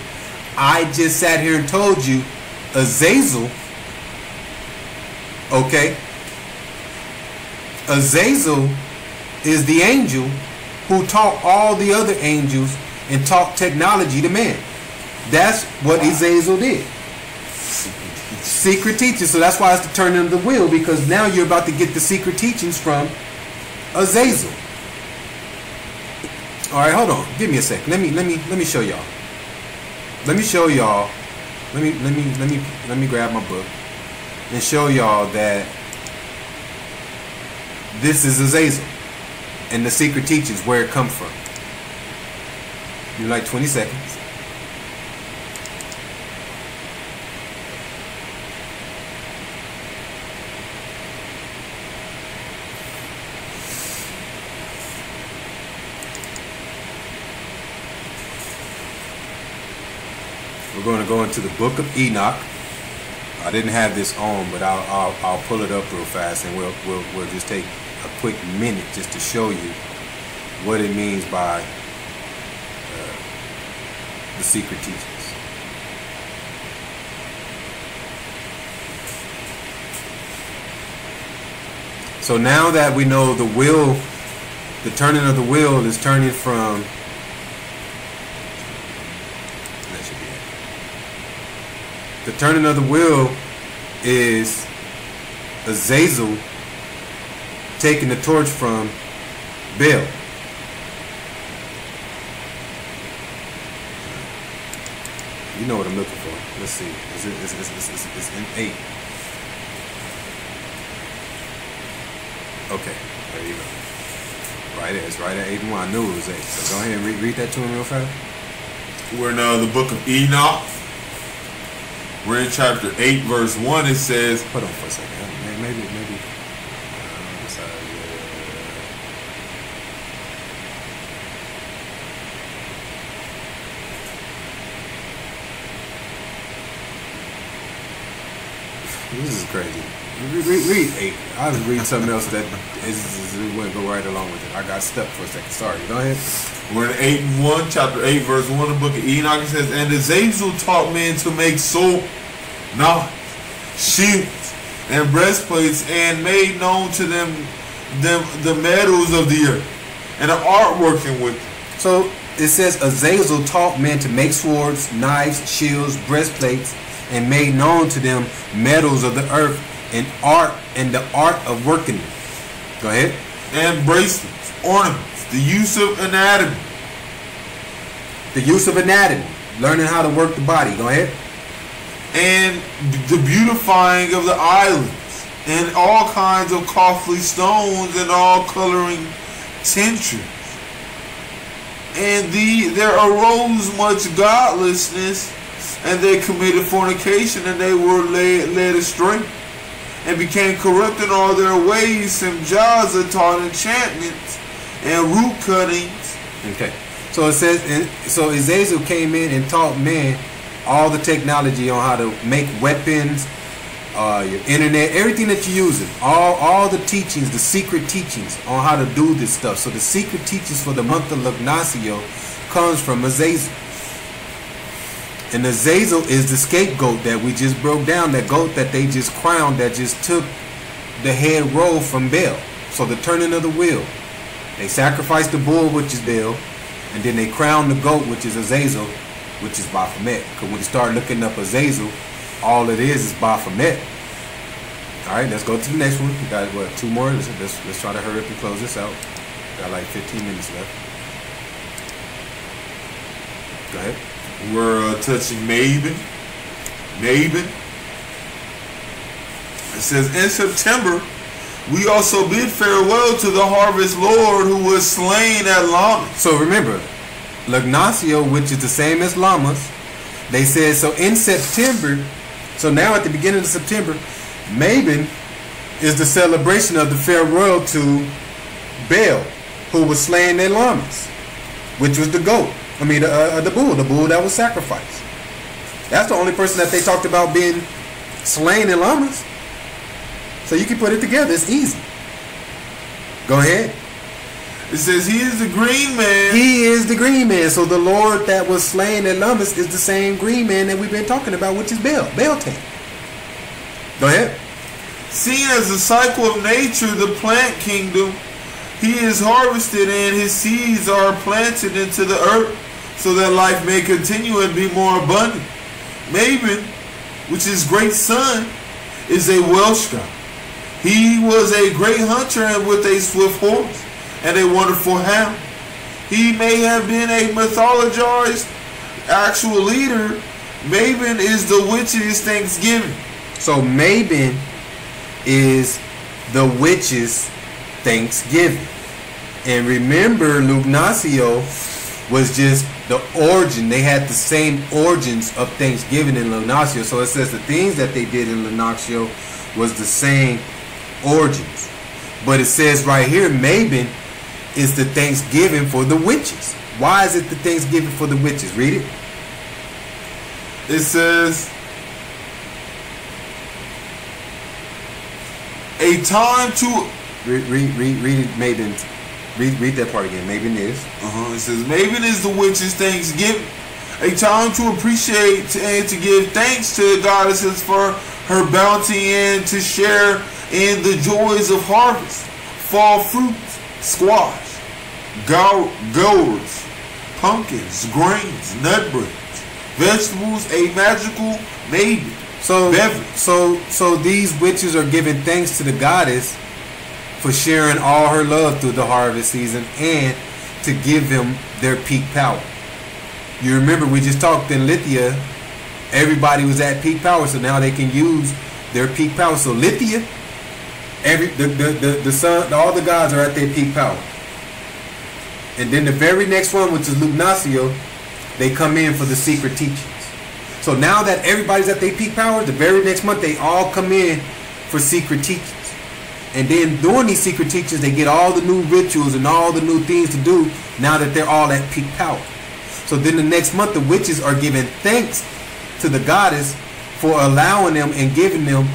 I just sat here and told you Azazel, okay, Azazel is the angel who taught all the other angels and taught technology to man. That's what Azazel did. Secret teachings. So that's why it's the turning of the wheel, because now you're about to get the secret teachings from Azazel. All right, hold on. Give me a second. Let me show y'all. Let me show y'all. Let me grab my book and show y'all that this is Azazel and the secret teachings, where it come from. You're like 20 seconds. We're going to go into the book of Enoch. I didn't have this on, but I'll pull it up real fast, and we'll just take a quick minute just to show you what it means by the secret teachings. So now that we know the wheel, the turning of the wheel is turning from, that should be it. The turning of the wheel is Azazel taking the torch from Baal. You know what I'm looking for. Let's see. It's in 8. Okay, there you go. Right there. It's right at 8 and 1. I knew it was 8. So go ahead and read that to me real fast. We're in the book of Enoch. We're in chapter 8, verse 1. It says, hold on for a second. Maybe. This is crazy. Read 8. I was reading something else that it wouldn't go right along with it. I got stuck for a second. Sorry. Go ahead. We're in 8 and 1, chapter 8, verse 1 of the book of Enoch. It says, and Azazel taught men to make sword, knives, shields, and breastplates, and made known to them the metals of the earth, and the art working with them. So it says Azazel taught men to make swords, knives, shields, breastplates, and made known to them metals of the earth, and the art of working them. Go ahead. And bracelets, ornaments, the use of anatomy. The use of anatomy. Learning how to work the body. Go ahead. And the beautifying of the islands, and all kinds of costly stones, and all coloring tinctures. And there arose much godlessness, and they committed fornication, and they were led astray, and became corrupt in all their ways. And Jaza taught enchantments and root cuttings. Okay. So it says, so Azazel came in and taught men all the technology on how to make weapons, your internet, everything that you're using, all the teachings, the secret teachings on how to do this stuff. So the secret teachings for the month of Ignacio comes from Azazel. And Azazel is the scapegoat that we just broke down, that goat that they just crowned, that just took the head roll from Baal. So the turning of the wheel. They sacrificed the bull, which is Baal, and then they crowned the goat, which is Azazel, which is Baphomet. Because when you start looking up Azazel, all it is Baphomet. Alright, let's go to the next one. We got, what, 2 more? Let's try to hurry up and close this out. Got like 15 minutes left. Go ahead. We're touching Mabon. It says, in September, we also bid farewell to the harvest lord who was slain at Lammas. So remember, Ignacio, which is the same as Lammas, they said, so in September, so now at the beginning of September, Mabon is the celebration of the farewell to Baal, who was slain at Lammas, which was the goat. I mean, the bull that was sacrificed. That's the only person that they talked about being slain in Lammas. So you can put it together. It's easy. Go ahead. It says he is the green man. He is the green man. So the Lord that was slain in Lammas is the same green man that we've been talking about, which is Baal. Baal-tan. Go ahead. seen as a cycle of nature, the plant kingdom. He is harvested and his seeds are planted into the earth so that life may continue and be more abundant. Mabon, which is great son, is a Welsh god. He was a great hunter and with a swift horse and a wonderful hound. He may have been a mythologized actual leader. Mabon is the witch's thanksgiving. So Mabon is the witch's thanksgiving. And remember, Lugnacio was just the origin. They had the same origins of Thanksgiving in Lugnacio. So it says the things that they did in Lugnacio was the same origins. But it says right here, Mabon is the Thanksgiving for the witches. Why is it the Thanksgiving for the witches? Read it. It says, a time to... Read it, Mabon. Read that part again. Mabon is. It says, Mabon is the witch's thanksgiving. A time to appreciate and to give thanks to the goddesses for her bounty and to share in the joys of harvest. Fall fruits, squash, gourds, pumpkins, grains, nut breads, vegetables, a magical maiden. So these witches are giving thanks to the goddess for sharing all her love through the harvest season and to give them their peak power. You remember we just talked in Lithia, everybody was at peak power, so now they can use their peak power. So Lithia, the sun, all the gods are at their peak power. And then the very next one, which is Lugnacio, they come in for the secret teachings. So now that everybody's at their peak power, the very next month they all come in for secret teachings. And then during these secret teachings, they get all the new rituals and all the new things to do now that they're all at peak power. So then the next month, the witches are giving thanks to the goddess for allowing them and giving them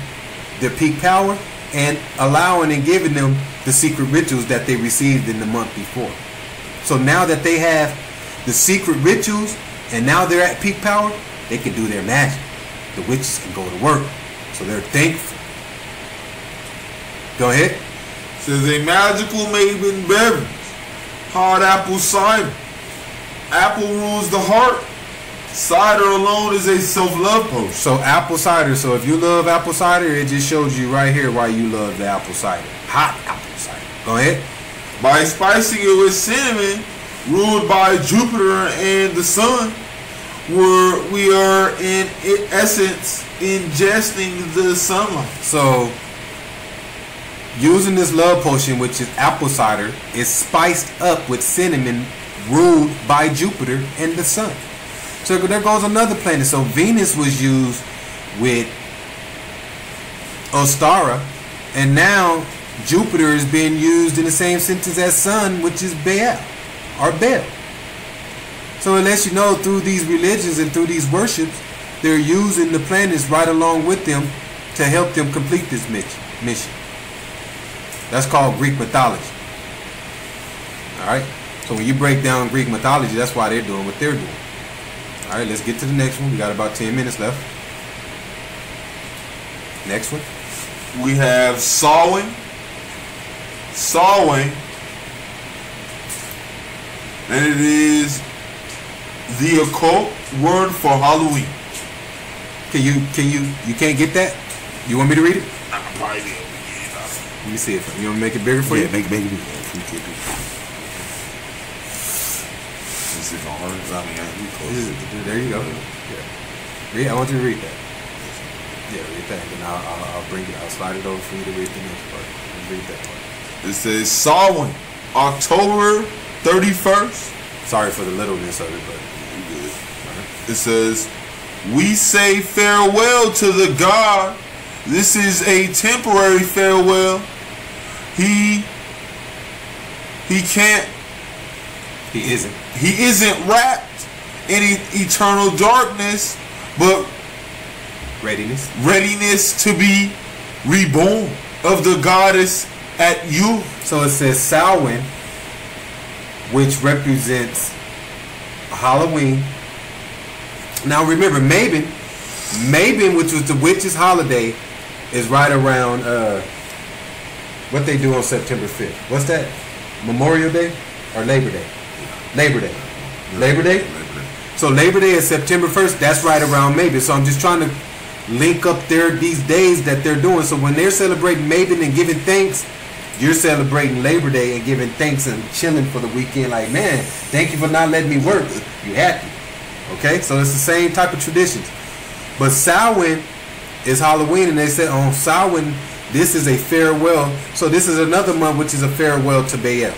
their peak power and allowing and giving them the secret rituals that they received in the month before. So now that they have the secret rituals and now they're at peak power, they can do their magic. The witches can go to work. So they're thankful. Go ahead. It says a magical maiden beverage. Hard apple cider. Apple rules the heart. Cider alone is a self-love potion. So apple cider. So if you love apple cider, it just shows you right here why you love the apple cider. Hot apple cider. Go ahead. By spicing it with cinnamon, ruled by Jupiter and the sun, we are in essence ingesting the sunlight. So using this love potion, which is apple cider, is spiced up with cinnamon, ruled by Jupiter and the sun. So there goes another planet. So Venus was used with Ostara, and now Jupiter is being used in the same sentence as sun, which is Baal or Baal. So it lets you know through these religions and through these worships, they're using the planets right along with them to help them complete this mission. That's called Greek mythology. Alright? So when you break down Greek mythology, that's why they're doing what they're doing. Alright, let's get to the next one. We got about 10 minutes left. Next one. We have Samhain. And it is the occult word for Halloween. You can't get that? You want me to read it? I'm probably able to get it. Let me see if you want to make it bigger for you. Make it bigger. Is it hard? There you go. Yeah. I want you to read that. Yeah, read that. Then I'll bring it. I'll slide it over for you to read the next part. Read that part. It says Samhain, October 31st. Sorry for the littleness of it, but It says, we say farewell to the God. This is a temporary farewell. He isn't wrapped in eternal darkness, but readiness to be reborn of the goddess at you. So it says Samhain, which represents Halloween. Now remember, Mabon, which was the witch's holiday, is right around what they do on September 5th. What's that? Memorial Day or Labor Day? Labor Day. Labor Day? So Labor Day is September 1st. That's right around Mabon. So I'm just trying to link up these days that they're doing. So when they're celebrating Mabon and giving thanks, you're celebrating Labor Day and giving thanks and chilling for the weekend. Like, man, thank you for not letting me work. You happy. Okay? So it's the same type of traditions. But Samhain is Halloween, and they said on Samhain, this is a farewell. So this is another month which is a farewell to Baal.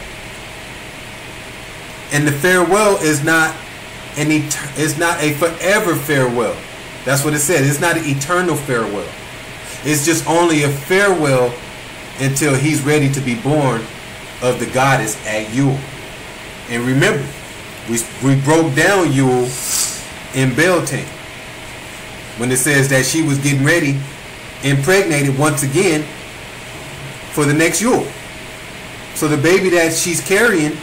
And the farewell is not it's not a forever farewell. That's what it says. It's not an eternal farewell. It's just only a farewell until he's ready to be born of the goddess at Yule. And remember, we broke down Yule in Beltane when it says that she was getting ready, impregnated once again for the next Yule. So the baby that she's carrying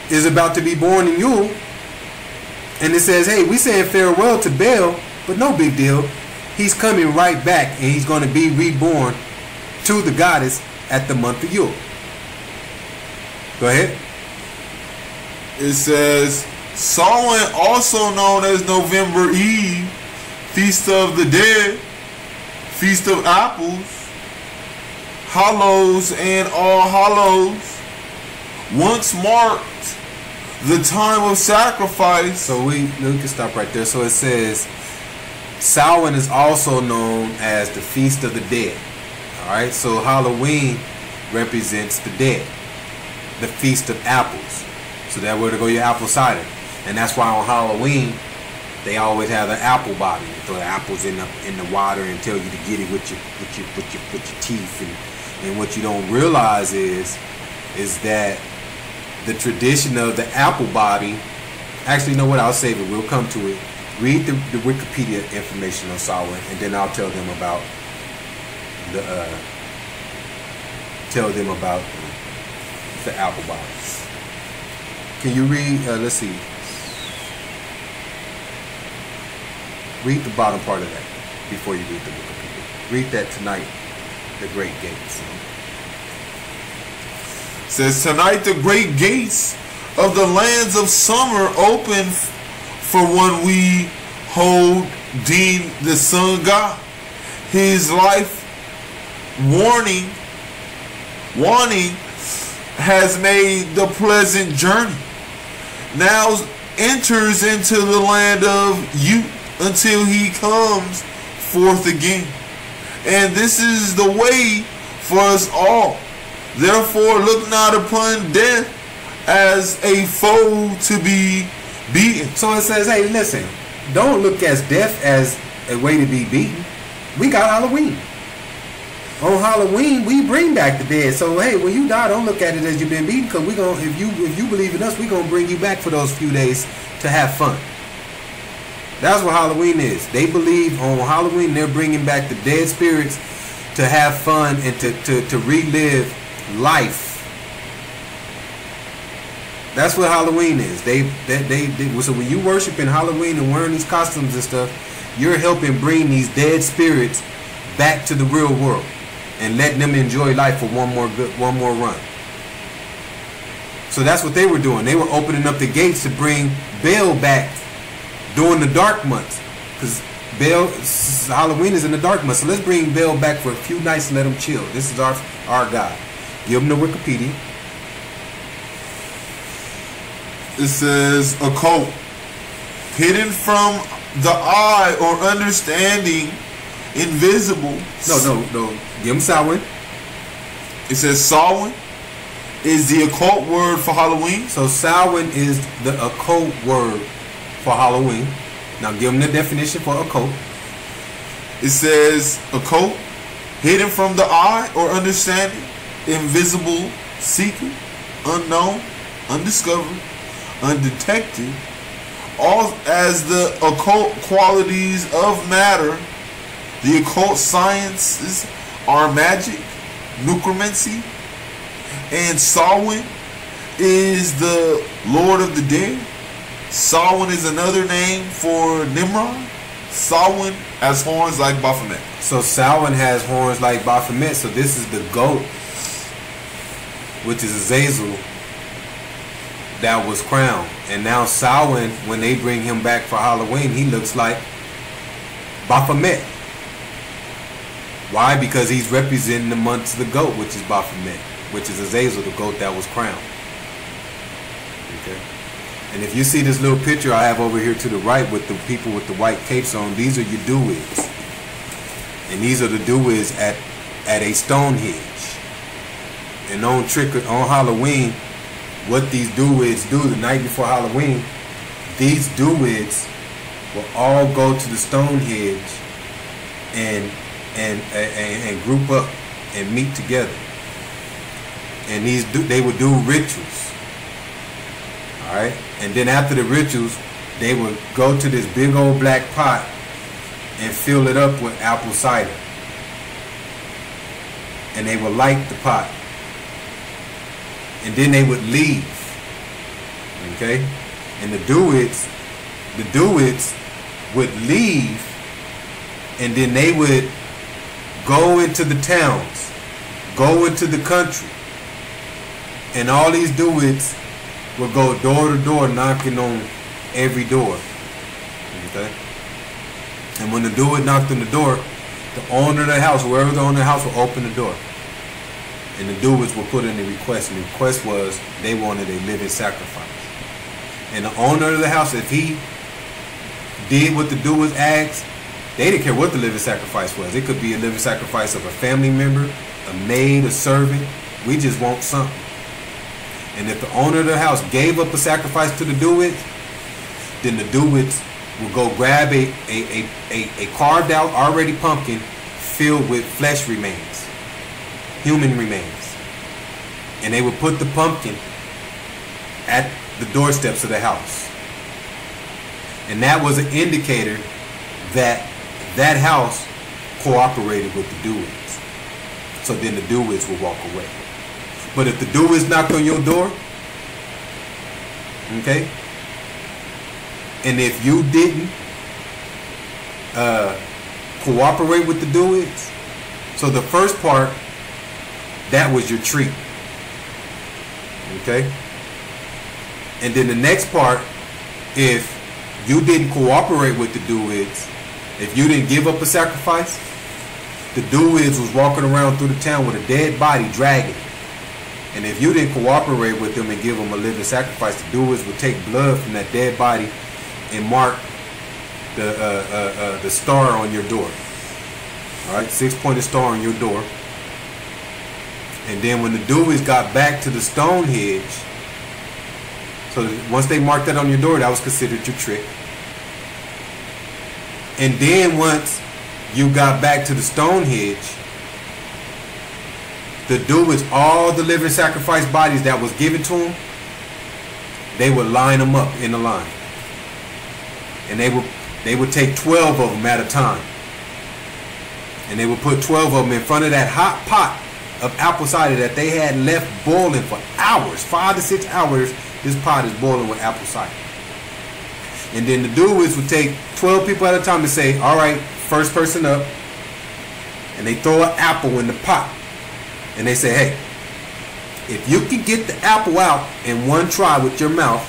is about to be born in Yule. And it says, hey, we saying farewell to Baal, but no big deal. He's coming right back, and he's going to be reborn to the goddess at the month of Yule. Go ahead. It says, Samhain, also known as November Eve, Feast of the Dead, Feast of Apples, Hallows and All Hallows, once marked the time of sacrifice. So we can stop right there. So it says, Samhain is also known as the Feast of the Dead. Alright, so Halloween represents the dead. The Feast of Apples. So that where to go your apple cider. And that's why on Halloween they always have an apple bottom. You throw the apples in the water and tell you to get it with your teeth. And what you don't realize is that the tradition of the apple body, actually, you know what, I'll save it, we'll come to it. Read the Wikipedia information on Samhain, and then I'll tell them about the apple body. Can you read, let's see, read the bottom part of that before you read the Wikipedia. Read that tonight, the great gates. Says, tonight the great gates of the lands of summer open for one we hold deemed the sun god. His life warning has made the pleasant journey. Now enters into the land of youth until he comes forth again. And this is the way for us all. Therefore, look not upon death as a foe to be beaten. So it says, hey, listen, don't look at death as a way to be beaten. We got Halloween. On Halloween, we bring back the dead. So, hey, when you die, don't look at it as you've been beaten, because we're gonna, if you believe in us, we're gonna bring you back for those few days to have fun. That's what Halloween is. They believe on Halloween they're bringing back the dead spirits to have fun and to relive life. That's what Halloween is. So when you worship in Halloween and wearing these costumes and stuff, you're helping bring these dead spirits back to the real world and letting them enjoy life for one more run. So that's what they were doing. They were opening up the gates to bring Baal back during the dark months, because Halloween is in the dark months. So let's bring Baal back for a few nights and let him chill. This is our God. Give them the Wikipedia. It says, occult, hidden from the eye or understanding, invisible. No. Give them Samhain. It says Samhain is the occult word for Halloween. So Samhain is the occult word for Halloween. Now give them the definition for occult. It says occult, hidden from the eye or understanding, invisible, secret, unknown, undiscovered, undetected, all as the occult qualities of matter. The occult sciences are magic, necromancy, and Samhain is the Lord of the Dead. Samhain is another name for Nimrod, Samhain has horns like Baphomet. So Samhain has horns like Baphomet. So this is the goat, which is Azazel, that was crowned. And now Samhain, when they bring him back for Halloween, he looks like Baphomet. Why? Because he's representing the months of the goat, which is Baphomet, which is Azazel, the goat that was crowned. Okay. And if you see this little picture I have over here to the right with the people with the white capes on, these are your Druids. And these are the Druids at a Stonehenge. And on Halloween, what these Druids do the night before Halloween, these Druids will all go to the Stonehenge and group up and meet together. And they would do rituals. Alright? And then after the rituals, they would go to this big old black pot and fill it up with apple cider. And they would light the pot. And then they would leave. Okay? And the Druids would leave, and then they would go into the towns, go into the country, and all these Druids will go door to door knocking on every door. Okay? And when the Druid knocked on the door, the owner of the house, whoever the owner of the house, will open the door. And the Druids will put in a request. And the request was they wanted a living sacrifice. And the owner of the house, if he did what the Druids asked, they didn't care what the living sacrifice was. It could be a living sacrifice of a family member, a maid, a servant. We just want something. And if the owner of the house gave up a sacrifice to the Druids, then the Druids will go grab a carved out already pumpkin filled with flesh remains, human remains. And they would put the pumpkin at the doorsteps of the house. And that was an indicator that that house cooperated with the Druids. So then the Druids would walk away. But if the Druids knocked on your door, okay, and if you didn't cooperate with the Druids, so the first part, that was your treat. Okay? And then the next part, if you didn't cooperate with the Druids, if you didn't give up a sacrifice, the Druids was walking around through the town with a dead body dragging. And if you didn't cooperate with them and give them a living sacrifice, the Druids would take blood from that dead body and mark the star on your door. Alright, 6-pointed star on your door. And then when the Druids got back to the Stonehenge, so once they marked that on your door, that was considered your trick. And then once you got back to the Stonehenge, the Druids, all the living sacrifice bodies that was given to them, they would line them up in a line. And they would take 12 of them at a time. And they would put 12 of them in front of that hot pot of apple cider that they had left boiling for hours, 5 to 6 hours. This pot is boiling with apple cider. And then the Druids would take 12 people at a time and say, all right, first person up. And they throw an apple in the pot. And they say, hey, if you can get the apple out in one try with your mouth,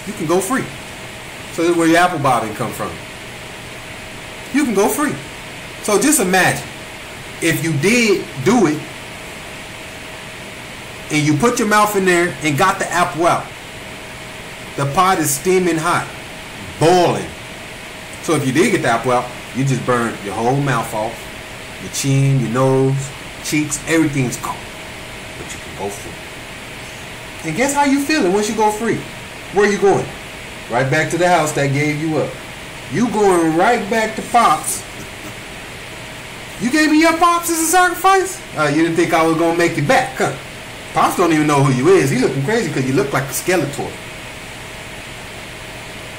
you can go free. So this is where your apple bobbing come from. You can go free. So just imagine, if you did do it, and you put your mouth in there and got the apple out, the pot is steaming hot, boiling. So if you did get the apple out, you just burned your whole mouth off, your chin, your nose, cheeks, everything's gone. But you can go free. And guess how you feeling once you go free? Where you going? Right back to the house that gave you up. You going right back to Pops. You gave me your Pops as a sacrifice? You didn't think I was going to make it back, huh? Pops don't even know who you is. He looking crazy because you look like a Skeletor.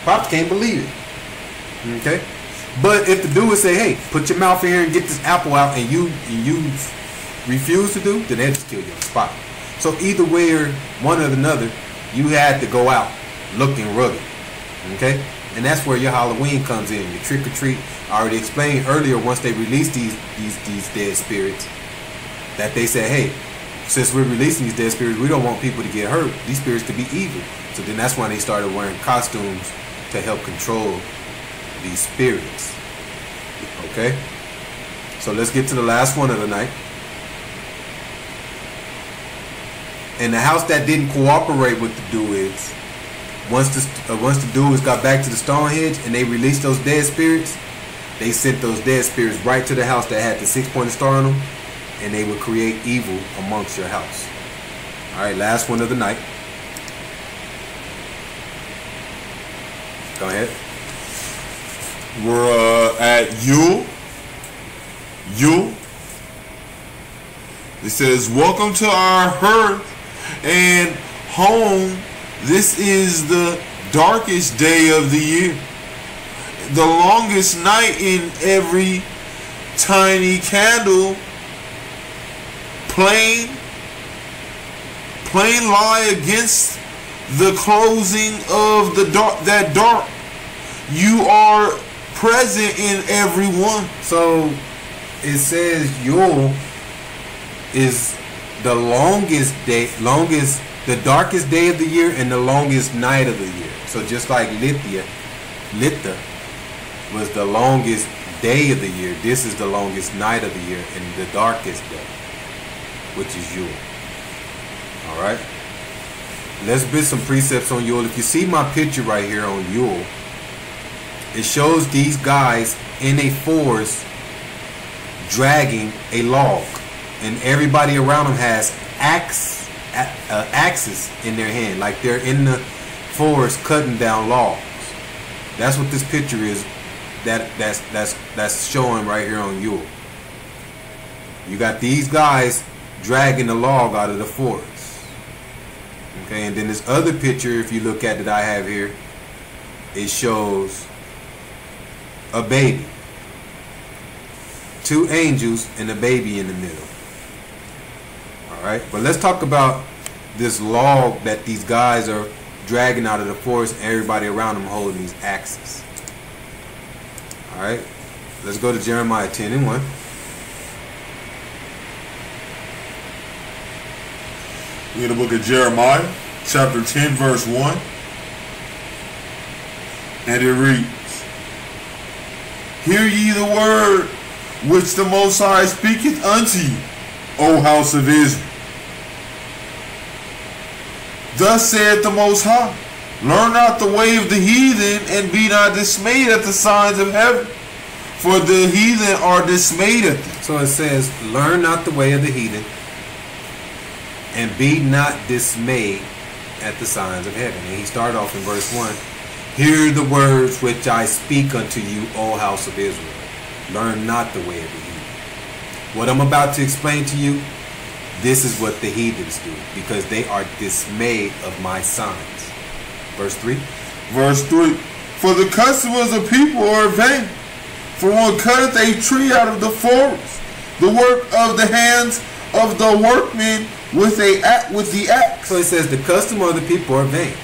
Pops can't believe it. Okay? But if the dude would say, hey, put your mouth in here and get this apple out, and you refuse to do, then they'll just kill you on the spot. So either way or one or another, you had to go out looking rugged. Okay? And that's where your Halloween comes in. Your trick or treat. I already explained earlier, once they release these dead spirits, that they say, hey, since we're releasing these dead spirits, we don't want people to get hurt. These spirits could be evil. So then that's when they started wearing costumes to help control these spirits. Okay? So let's get to the last one of the night. And the house that didn't cooperate with the Druids, once the Druids got back to the Stonehenge and they released those dead spirits, they sent those dead spirits right to the house that had the 6-pointed star on them, and they would create evil amongst your house. All right, last one of the night. Go ahead. We're at Yule. It says, welcome to our hearth and home. This is the darkest day of the year, the longest night in every tiny candle. Plain lie against the closing of the dark. You are present in every one. So it says Yule is the longest day, the darkest day of the year and the longest night of the year. So just like Litha was the longest day of the year, this is the longest night of the year and the darkest day, which is Yule. All right. Let's bid some precepts on Yule. If you see my picture right here on Yule, it shows these guys in a forest dragging a log, and everybody around them has axes in their hand, like they're in the forest cutting down logs. That's what this picture is. That's showing right here on Yule. You got these guys dragging the log out of the forest. Okay, and then this other picture, if you look at that I have here, it shows a baby, 2 angels and a baby in the middle. All right, but let's talk about this log that these guys are dragging out of the forest, and everybody around them holding these axes. All right, let's go to Jeremiah 10:1. We're in the book of Jeremiah, chapter 10, verse 1. And it reads, hear ye the word which the Most High speaketh unto you, O house of Israel. Thus saith the Most High, learn not the way of the heathen, and be not dismayed at the signs of heaven, for the heathen are dismayed at them. So it says, learn not the way of the heathen, and be not dismayed at the signs of heaven. And he started off in verse 1. Hear the words which I speak unto you, O house of Israel. Learn not the way of the heathen. What I'm about to explain to you, this is what the heathens do, because they are dismayed of my signs. Verse 3. Verse 3. For the customs of people are vain. For one cutteth a tree out of the forest, the work of the hands of the workmen with the axe. So it says the custom of the people are vain.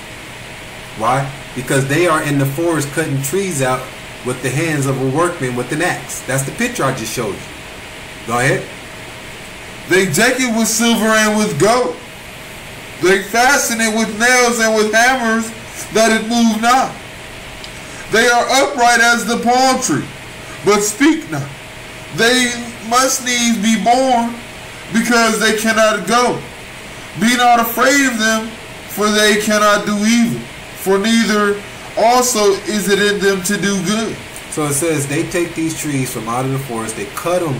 Why? Because they are in the forest cutting trees out with the hands of a workman with an axe. That's the picture I just showed you. Go ahead. They deck it with silver and with gold. They fasten it with nails and with hammers, that it move not. They are upright as the palm tree, but speak not. They must needs be born, because they cannot go. Be not afraid of them, for they cannot do evil, for neither also is it in them to do good. So it says they take these trees from out of the forest, they cut them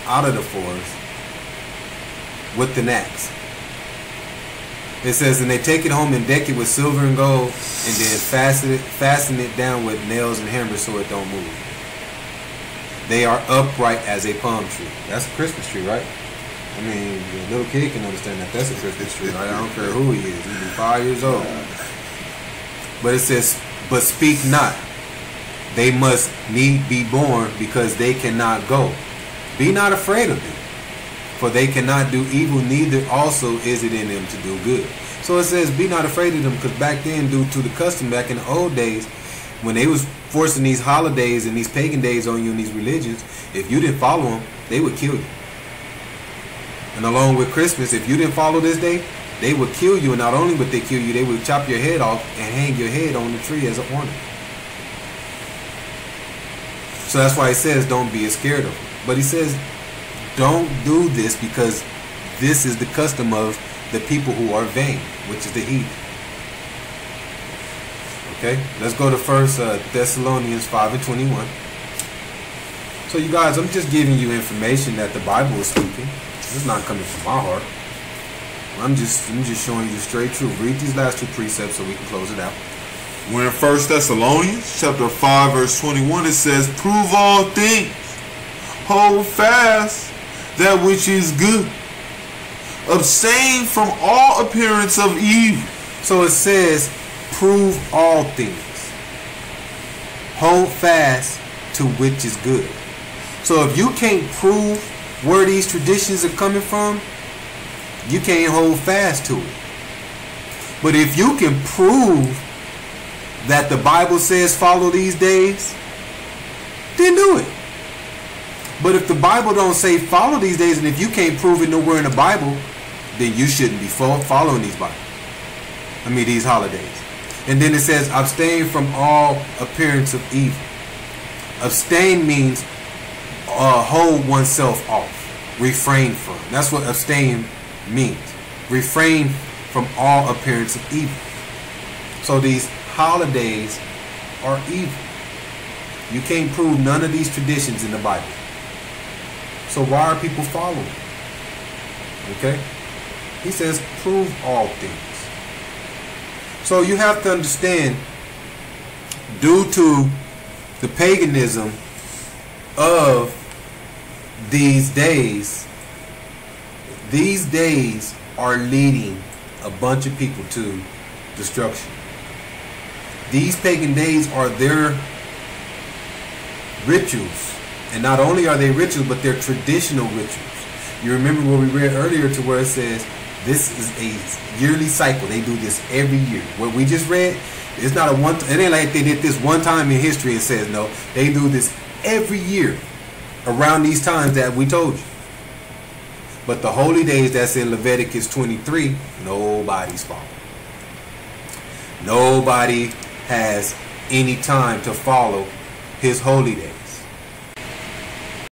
out of the forest with an axe. It says, and they take it home and deck it with silver and gold, and then fasten it down with nails and hammers so it don't move. They are upright as a palm tree. That's a Christmas tree, right? I mean, a little kid can understand that that's a Christmas tree, right? I don't care who he is. He can be 5 years old. But it says, but speak not. They must need be born, because they cannot go. Be not afraid of them, for they cannot do evil, neither also is it in them to do good. So it says, be not afraid of them, because back then, due to the custom, back in the old days, when they was forcing these holidays and these pagan days on you in these religions, if you didn't follow them, they would kill you. And along with Christmas, if you didn't follow this day, they would kill you. And not only would they kill you, they would chop your head off and hang your head on the tree as an ornament. So that's why he says don't be scared of them. But he says don't do this because this is the custom of the people who are vain, which is the heathen. Okay, let's go to 1 Thessalonians 5:21. So you guys, I'm just giving you information that the Bible is speaking. This is not coming from my heart. I'm just showing you straight truth. Read these last two precepts so we can close it out. We're in 1 Thessalonians chapter 5 verse 21. It says, prove all things, hold fast that which is good, abstain from all appearance of evil. So it says, prove all things, hold fast to which is good. So if you can't prove where these traditions are coming from, you can't hold fast to it. But if you can prove that the Bible says follow these days, then do it. But if the Bible don't say follow these days, and if you can't prove it nowhere in the Bible, then you shouldn't be following these holidays. And then it says abstain from all appearance of evil. Abstain means hold oneself off, refrain from. That's what abstain means. Refrain from all appearance of evil. So these holidays are evil. You can't prove none of these traditions in the Bible. So why are people following? Okay? He says prove all things. So you have to understand, due to the paganism of these days are leading a bunch of people to destruction. These pagan days are their rituals. And not only are they rituals, but they're traditional rituals. You remember what we read earlier to where it says this is a yearly cycle. They do this every year. What we just read, it's not a one. It ain't like they did this one time in history and says no. They do this every year around these times that we told you. But the holy days that's in Leviticus 23, nobody's following. Nobody has any time to follow his holy days.